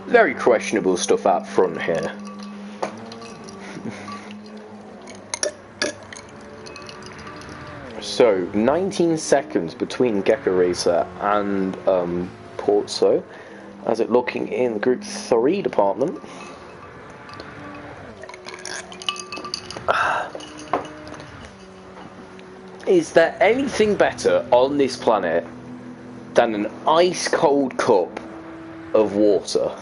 A: Very questionable stuff out front here. So, 19 seconds between Gecko Racer and Porto, as it looking in the Group 3 department. Is there anything better on this planet than an ice-cold cup of water?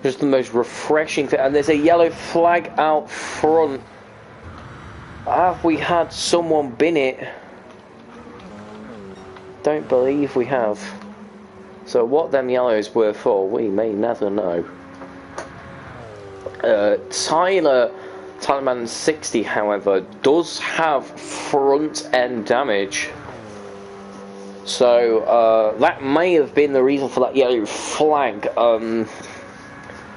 A: Just the most refreshing thing. And there's a yellow flag out front. Have we had someone bin it? Don't believe we have. So what them yellows were for, we may never know. Tylerman 60, however, does have front end damage. So that may have been the reason for that yellow flag.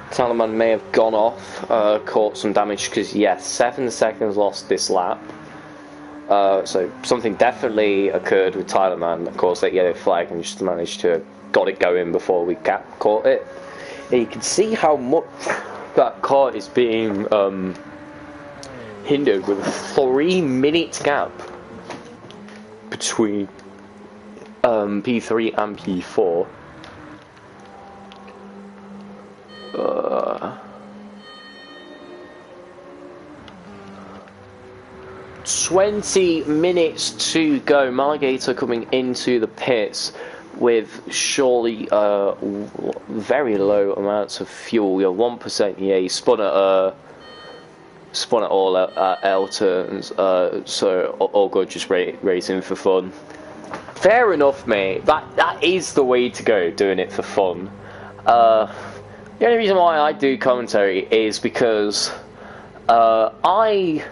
A: Tylerman may have gone off, caught some damage, because yes, 7 seconds lost this lap. So something definitely occurred with Tylerman. Of course, that yellow flag, and just managed to got it going before we caught it. And you can see how much that car is being hindered with a 3-minute gap between P3 and P4. 20 minutes to go. Maligator coming into the pits with surely very low amounts of fuel. Yeah, 1%. Yeah, he spun at all L turns. So all good, just racing for fun. Fair enough, mate. That is the way to go. Doing it for fun. The only reason why I do commentary is because I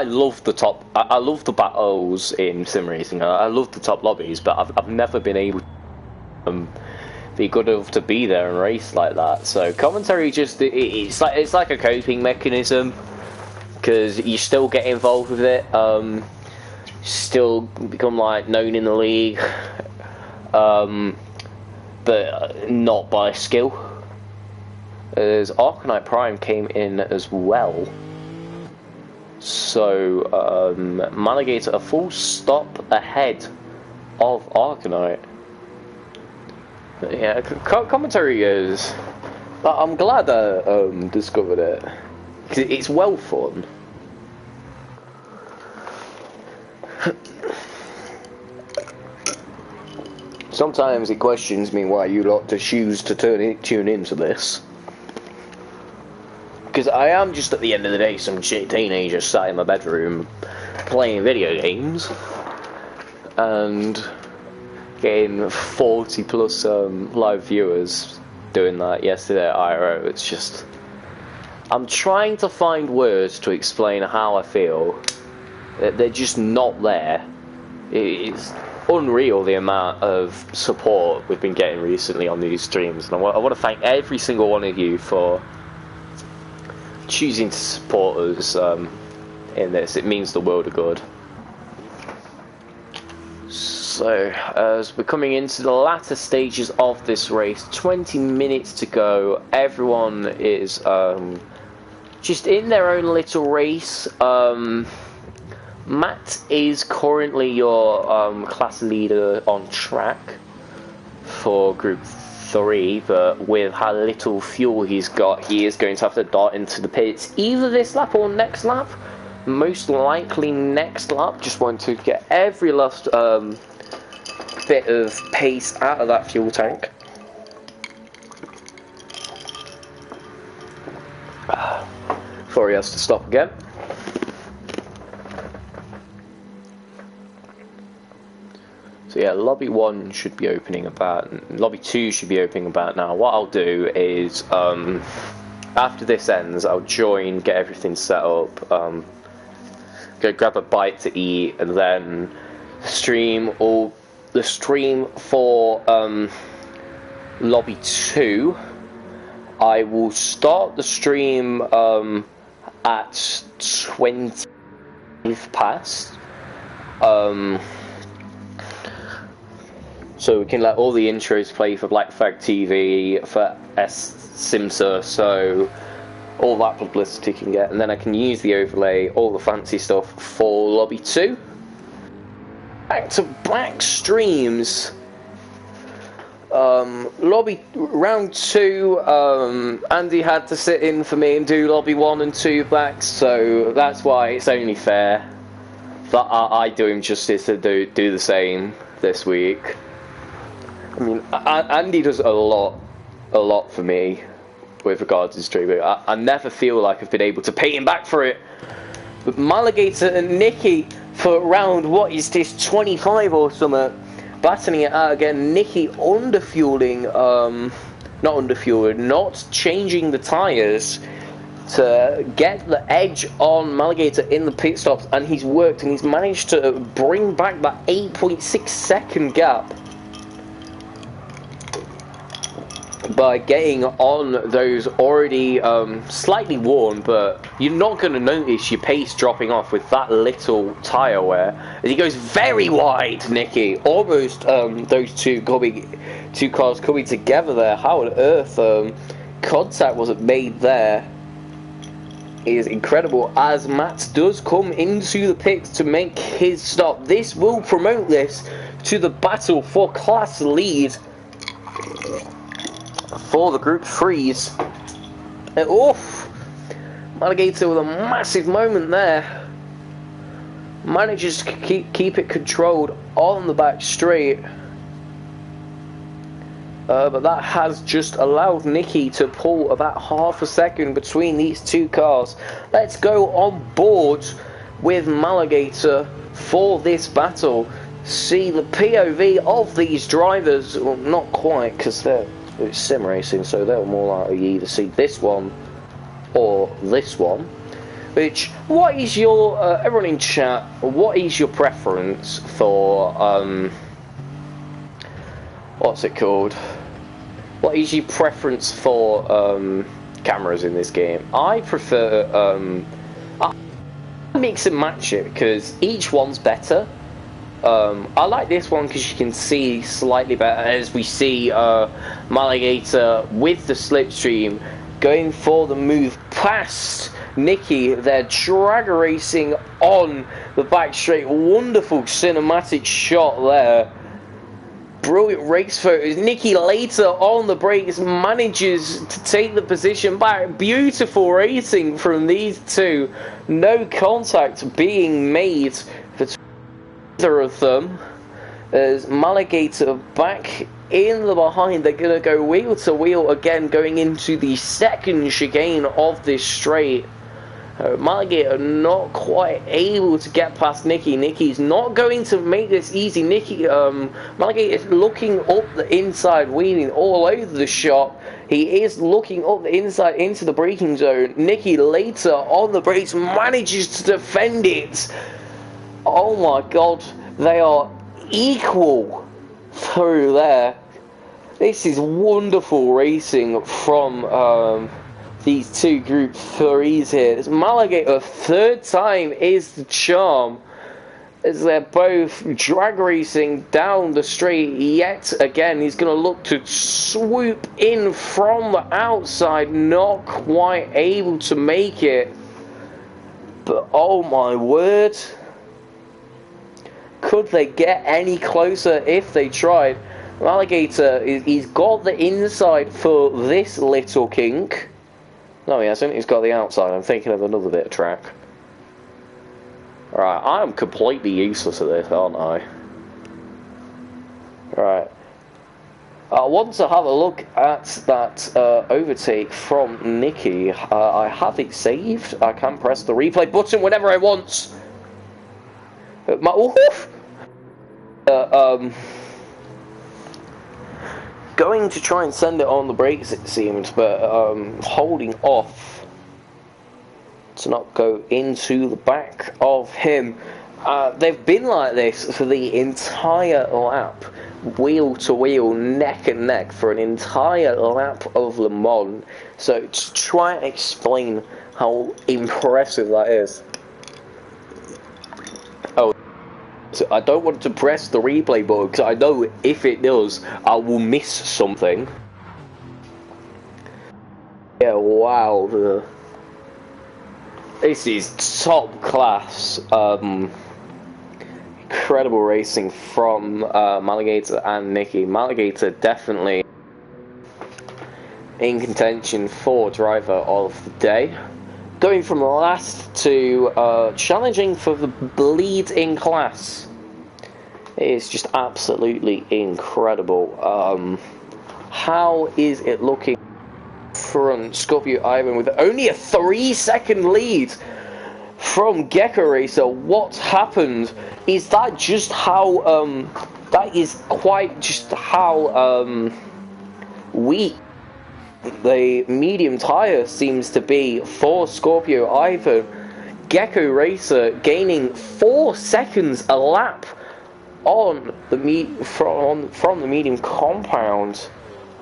A: love the top. I love the battles in sim racing. I love the top lobbies, but I've never been able to be good enough to be there and race like that. So commentary just it's like a coping mechanism, because you still get involved with it. Still become like known in the league, but not by skill. As Arcanite Prime came in as well. So, Maligator a full stop ahead of Arcanite. But yeah, commentary is... I'm glad I discovered it. 'Cause it's well fun. Sometimes it questions me why you lot to choose to tune into this. Because I am just at the end of the day some shit teenager sat in my bedroom playing video games and getting 40 plus live viewers doing that yesterday at IRO. It's just, I'm trying to find words to explain how I feel. They're just not there. It's unreal the amount of support we've been getting recently on these streams, and I want to thank every single one of you for choosing to support us in this. It means the world of good. So, as we're coming into the latter stages of this race, 20 minutes to go, everyone is just in their own little race. Matt is currently your class leader on track for Group 3, but with how little fuel he's got, he is going to have to dart into the pits either this lap or next lap. Most likely next lap. Just want to get every last bit of pace out of that fuel tank. Before he has to stop again. So yeah, lobby 1 should be opening about, lobby 2 should be opening about now. What I'll do is, after this ends, I'll join, get everything set up, go grab a bite to eat, and then stream the stream for lobby 2. I will start the stream at 20 past. So we can let all the intros play for Black Flag TV, for SIMSA, so all that publicity can get, and then I can use the overlay, all the fancy stuff for lobby 2. Back to back streams. Lobby round 2, Andy had to sit in for me and do lobby 1 and 2 back, so that's why it's only fair that I do him justice to do the same this week. I mean, Andy does a lot for me with regards to streaming. I never feel like I've been able to pay him back for it. But Maligator and Nikki for round, what is this, 25 or something, battling it out again. Nikki underfueling, not changing the tyres to get the edge on Maligator in the pit stops, and he's worked and he's managed to bring back that 8.6 second gap by getting on those already slightly worn, but you're not going to notice your pace dropping off with that little tyre wear. As he goes very wide, Nicky, almost those two cars coming together there. How on earth contact wasn't made there is incredible, as Matt does come into the pits to make his stop. This will promote this to the battle for class lead for the Group 3s. Oof! Maligator with a massive moment there. Manages to keep it controlled on the back straight. But that has just allowed Nikki to pull about half a second between these two cars. Let's go on board with Maligator for this battle. See the POV of these drivers. Well, not quite, because it's sim racing, so they'll more likely either see this one or this one. Which, what is your, everyone in chat, what is your preference for, what's it called? What is your preference for cameras in this game? I prefer, I mix and match it, because each one's better. I like this one because you can see slightly better, as we see Maligator with the slipstream going for the move past Nikki. They're drag racing on the back straight. Wonderful cinematic shot there. Brilliant race photos. Nikki later on the brakes manages to take the position back. Beautiful racing from these two. No contact being made for either of them, as Maligator back in the behind. They're going to go wheel to wheel again, going into the second chicane of this straight, Mulligator not quite able to get past Nicky. Nicky's not going to make this easy. Mulligator is looking up the inside, wheeling all over the shop. He is looking up the inside into the braking zone. Nicky later on the brakes manages to defend it. Oh my god, they are equal through there. This is wonderful racing from these two Group 3s here. This Mulligator, third time is the charm, as they're both drag racing down the straight. Yet again, he's going to look to swoop in from the outside, not quite able to make it. But oh my word, could they get any closer if they tried? Mulligator, he's got the inside for this little kink. No, he hasn't. He's got the outside. I'm thinking of another bit of track. Alright, I'm completely useless at this, aren't I? Alright. I want to have a look at that overtake from Nicky. I have it saved. I can press the replay button whenever I want. Going to try and send it on the brakes, it seems, but holding off to not go into the back of him. They've been like this for the entire lap, wheel to wheel, neck and neck for an entire lap of Le Mans. So to try and explain how impressive that is. Oh, so I don't want to press the replay button because I know if it does, I will miss something. Yeah, wow. This is top class. Incredible racing from Mulligator and Nicky. Mulligator definitely in contention for driver of the day. Going from last to challenging for the lead in class. It is just absolutely incredible. How is it looking front Scorpio Ivan with only a 3-second lead from Gecko Racer? What happened? Is that just how that is quite just how weak the medium tire seems to be for Scorpio Ivan? Gecko Racer gaining 4 seconds a lap on the from the medium compound.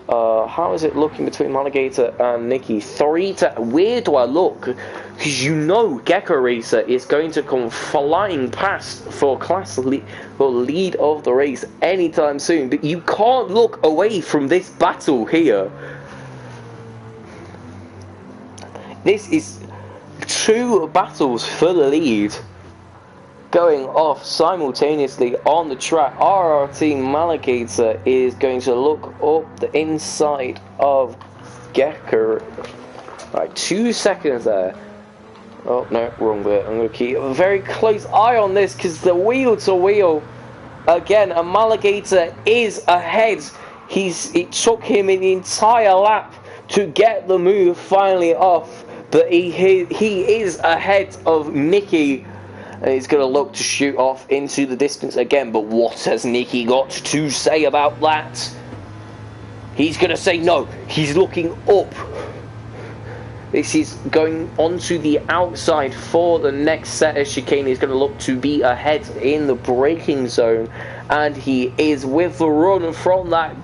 A: How is it looking between Mulligator and Nicky? Where do I look? Because you know Gecko Racer is going to come flying past for lead of the race anytime soon. But you can't look away from this battle here. This is 2 battles for the lead going off simultaneously on the track. RRT Mulligator is going to look up the inside of Gecko. Right, 2 seconds there. Oh no, wrong bit. I'm going to keep a very close eye on this because the wheel to wheel again, and Mulligator is ahead. It took him an entire lap to get the move finally off, but he is ahead of Nicky. And he's going to look to shoot off into the distance again. But what has Nicky got to say about that? He's going to say no. He's looking up. This is going onto the outside for the next set of chicane. He's going to look to be ahead in the braking zone. And he is, with the run from that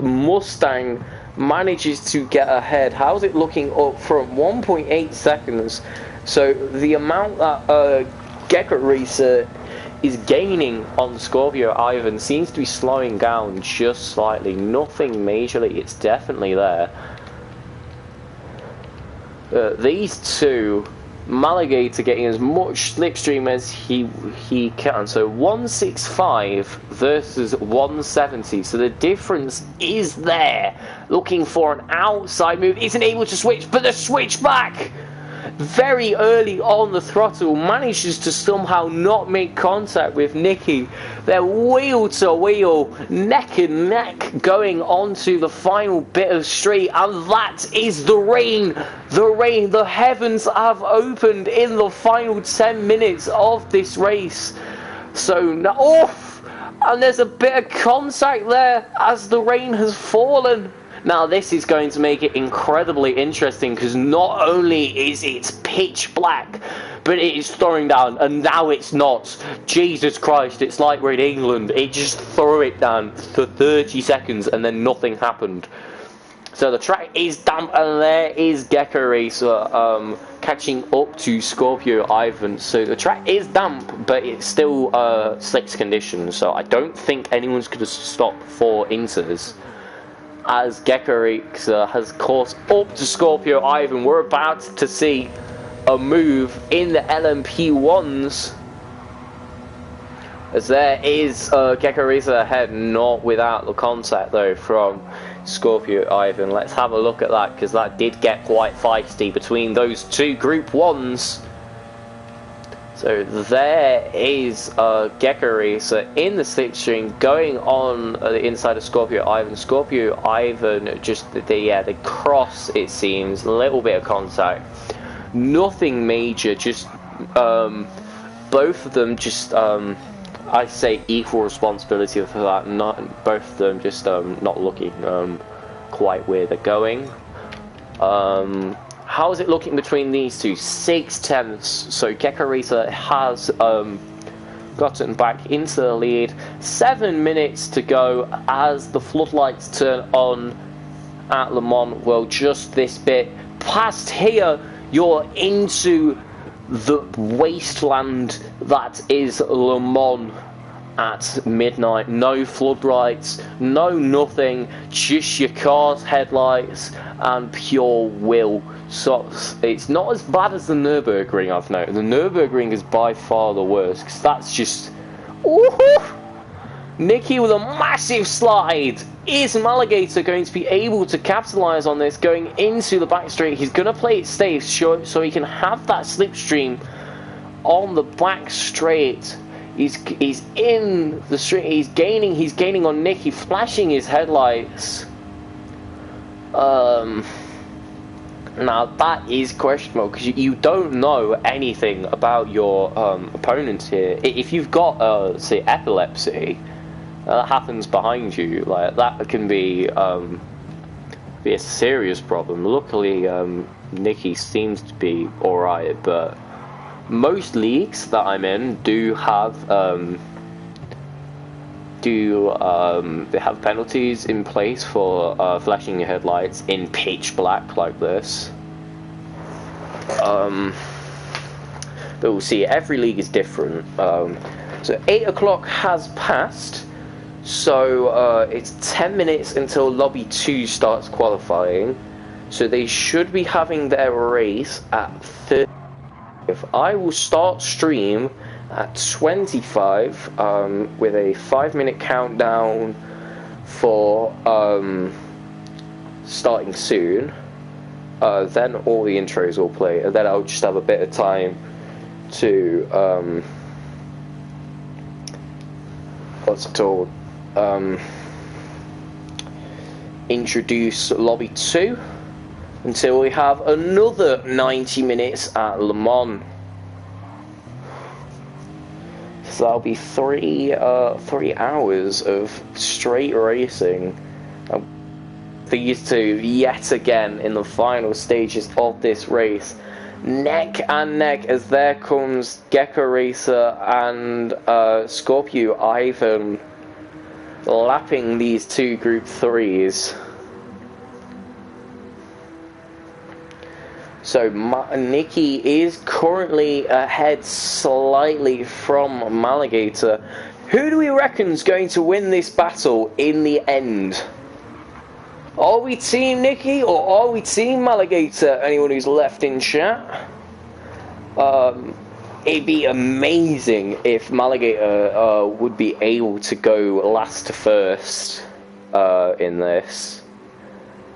A: Mustang, manages to get ahead. How's it looking up from 1.8 seconds? So the amount that Gecko Racer is gaining on Scorpio Ivan seems to be slowing down just slightly. Nothing majorly, it's definitely there. These two, Mulligator getting as much slipstream as he can. So 165 versus 170. So the difference is there. Looking for an outside move, isn't able to switch, but the switch back very early on the throttle, manages to somehow not make contact with Nikki. They're wheel to wheel, neck and neck, going onto the final bit of straight, and that is the rain. The rain, the heavens have opened in the final 10 minutes of this race. So now, and there's a bit of contact there as the rain has fallen. Now this is going to make it incredibly interesting, because not only is it pitch black, but it is throwing down, and now it's not. Jesus Christ, it's like we're in England. It just threw it down for 30 seconds and then nothing happened. So the track is damp, and there is Gecko Racer catching up to Scorpio Ivan. So the track is damp, but it's still slicks conditions, so I don't think anyone's going to stop for inters. As Gecko Racer has caught up to Scorpio Ivan, we're about to see a move in the LMP1s. As there is Gecko Racer ahead, not without the contact though from Scorpio Ivan. Let's have a look at that, because that did get quite feisty between those two Group 1s. So there is Gecko Racer in the slipstream going on the inside of Scorpio Ivan. Scorpio Ivan just, they cross, it seems, a little bit of contact. Nothing major, just both of them just, I say equal responsibility for that. Not both of them just not looking quite where they're going. How is it looking between these two? 6/10. So Gecko Racer has gotten back into the lead. 7 minutes to go as the floodlights turn on at Le Mans. Well, just this bit past here, you're into the wasteland that is Le Mans at midnight. No floodlights, no nothing, just your car's headlights and pure will. So it's not as bad as the Nürburgring, I've noted. The Nürburgring is by far the worst, because that's just... Woohoo! Nicky with a massive slide. Is Maligator going to be able to capitalise on this going into the back straight? He's going to play it safe so he can have that slipstream on the back straight. He's in the straight. He's gaining on Nicky, flashing his headlights. Now that is questionable, because you don't know anything about your opponent here. If you've got say epilepsy, that happens behind you, like that can be a serious problem. Luckily Nicky seems to be alright, but most leagues that I'm in do have they have penalties in place for flashing your headlights in pitch black like this. But we'll see. Every league is different. So 8 o'clock has passed. So it's 10 minutes until Lobby 2 starts qualifying. So they should be having their race at 30. I will start stream at 25 with a 5-minute countdown for starting soon. Then all the intros will play, and then I'll just have a bit of time to what's it called, introduce Lobby 2 until we have another 90 minutes at Le Mans. So that'll be three hours of straight racing. These two yet again in the final stages of this race, neck and neck, as there comes Gecko Racer and Scorpio Ivan lapping these two Group 3s. So Nicky is currently ahead slightly from Maligator. Who do we reckon is going to win this battle in the end? Are we Team Nicky or are we Team Maligator? Anyone who's left in chat? It'd be amazing if Maligator would be able to go last to first in this.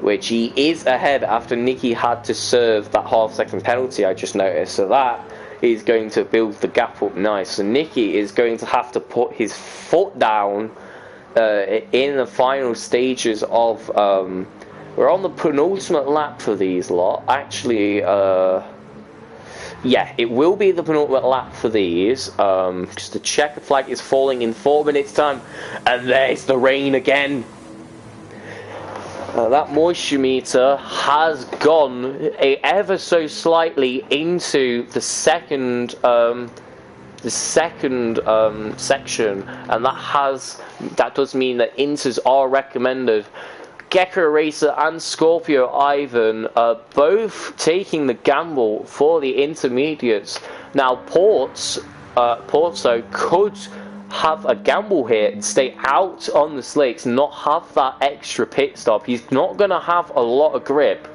A: which he is ahead after Nicky had to serve that half-second penalty I just noticed. So that is going to build the gap up nice. So Nicky is going to have to put his foot down in the final stages of... we're on the penultimate lap for these lot. Actually, yeah, it will be the penultimate lap for these, because the checkered flag is falling in 4 minutes time, and there's the rain again. That moisture meter has gone ever so slightly into the second section, and that does mean that inters are recommended. Gecko Racer and Scorpio Ivan are both taking the gamble for the intermediates. Now Porzo could have a gamble here and stay out on the slicks, not have that extra pit stop. He's not going to have a lot of grip.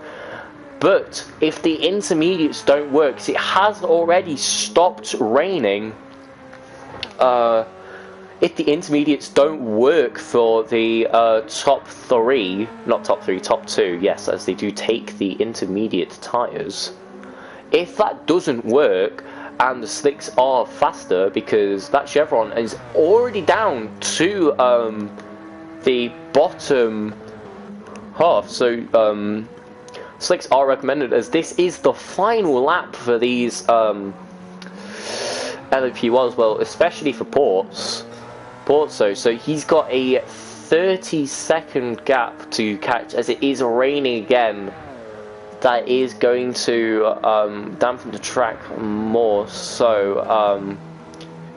A: But if the intermediates don't work, because it has already stopped raining, if the intermediates don't work for the top two, yes, as they do take the intermediate tyres. If that doesn't work, and the slicks are faster, because that chevron is already down to the bottom half, so slicks are recommended, as this is the final lap for these LP1s, well, especially for Porzo, so he's got a 30-second gap to catch, as it is raining again. That is going to dampen the track more. So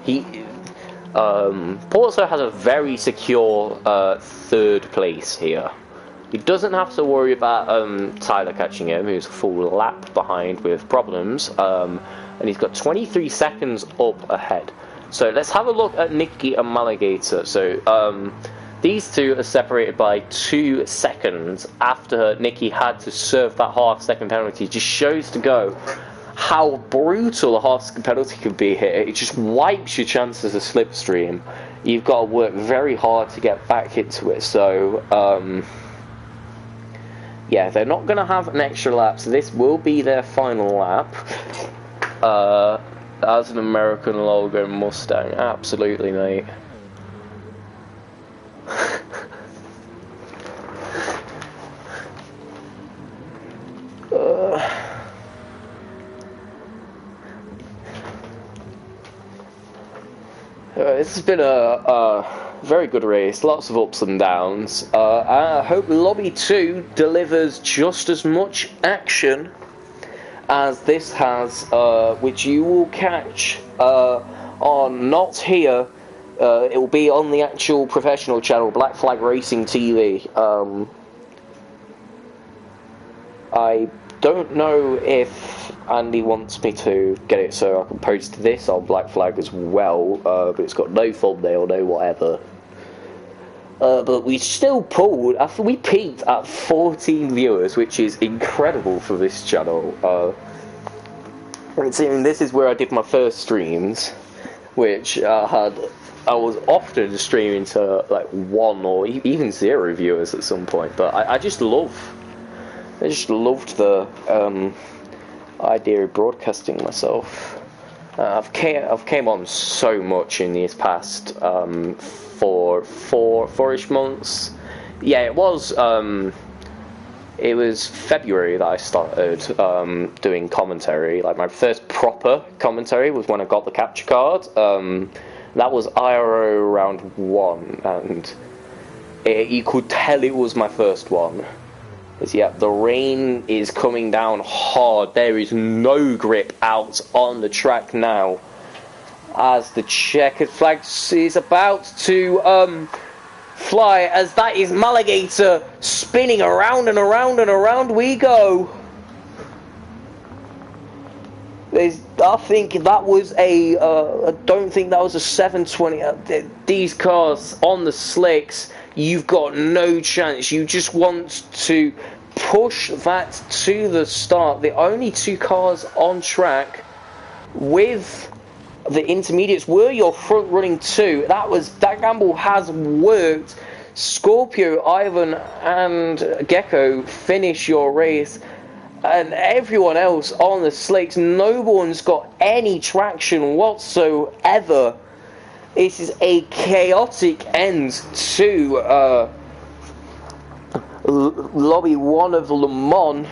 A: Porzo has a very secure third place here. He doesn't have to worry about Tyler catching him, who's a full lap behind with problems, and he's got 23 seconds up ahead. So let's have a look at Nicky and Maligator. So these two are separated by 2 seconds after Nicky had to serve that half-second penalty. It just shows to go how brutal a half-second penalty can be here. It just wipes your chances of slipstream. You've got to work very hard to get back into it. So, yeah, they're not going to have an extra lap, so this will be their final lap. As an American logo Mustang, absolutely, mate. This has been a very good race, lots of ups and downs. I hope Lobby 2 delivers just as much action as this has, which you will catch on not here. It will be on the actual professional channel, Black Flag Racing TV. I don't know if Andy wants me to get it so I can post this on Black Flag as well, but it's got no thumbnail, no whatever. But we still pulled, after we peaked at 14 viewers, which is incredible for this channel. Considering this is where I did my first streams, which I was often streaming to like 1 or even 0 viewers at some point. But I just loved the idea of broadcasting myself. I've came on so much in these past 4-ish months. Yeah, it was February that I started doing commentary. Like my first proper commentary was when I got the capture card. That was IRO round 1, and you could tell it was my first one. Because, yeah, the rain is coming down hard. There is no grip out on the track now, as the checkered flag is about to fly, as that is Maligator spinning around and around and around we go. I think that was I don't think that was a 720. These cars on the slicks, you've got no chance. You just want to push that to the start. The only 2 cars on track with the intermediates were your front running 2. That gamble has worked. Scorpio, Ivan, and Gecko finish your race, and everyone else on the slicks, no one's got any traction whatsoever. This is a chaotic end to Lobby 1 of Le Mans.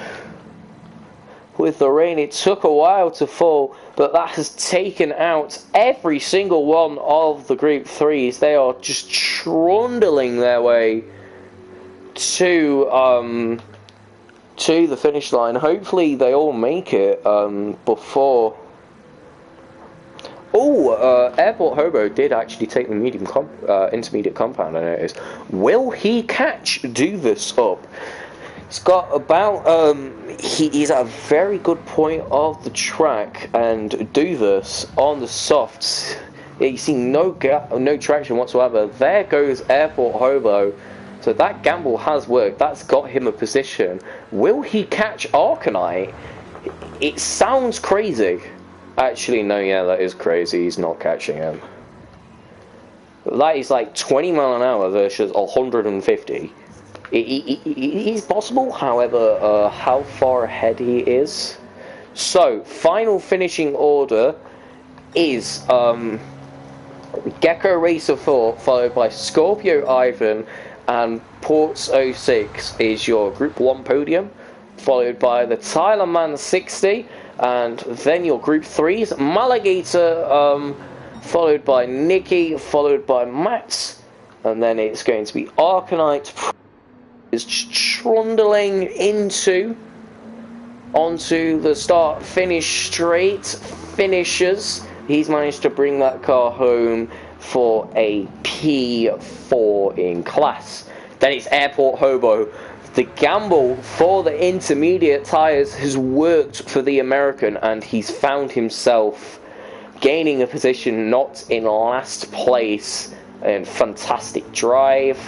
A: With the rain, it took a while to fall, but that has taken out every single one of the Group 3s. They are just trundling their way to the finish line. Hopefully they all make it before... Airport Hobo did actually take the intermediate compound, I noticed. Will he catch Duvus up? He's got about, he's at a very good point of the track, and Duvus on the softs, he's seen no traction whatsoever. There goes Airport Hobo, so that gamble has worked. That's got him a position. Will he catch Arcanite? It sounds crazy. Actually, no, yeah, that is crazy. He's not catching him. That is like 20 mile an hour versus 150. It is possible, however, how far ahead he is. So, final finishing order is Gecko Racer 4, followed by Scorpio Ivan, and Ports 06 is your Group 1 podium, followed by the Tyler Man 60, and then your Group 3s, Malagator, followed by Nikki, followed by Max, and then it's going to be Arcanite is trundling onto the start finish straight finishers. He's managed to bring that car home for a P4 in class. Then it's Airport Hobo. The gamble for the intermediate tyres has worked for the American, and he's found himself gaining a position not in last place. And fantastic drive.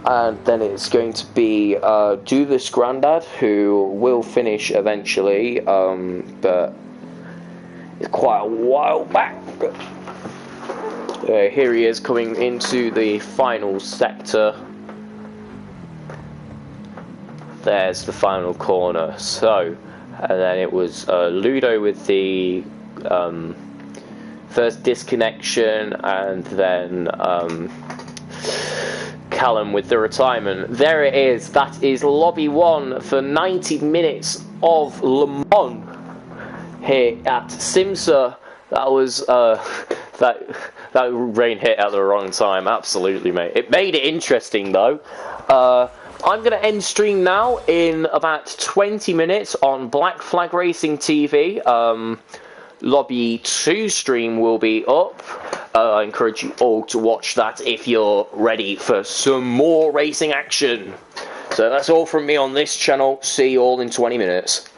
A: And then it's going to be Duvus Grandad, who will finish eventually, but it's quite a while back. Here he is coming into the final sector. There's the final corner. So, and then it was Ludo with the first disconnection, and then Callum with the retirement. There it is. That is Lobby 1 for 90 minutes of Le Mans here at SIMSA. That was that rain hit at the wrong time. Absolutely, mate. It made it interesting though. I'm going to end stream now in about 20 minutes on Black Flag Racing TV. Lobby 2 stream will be up. I encourage you all to watch that if you're ready for some more racing action. So that's all from me on this channel. See you all in 20 minutes.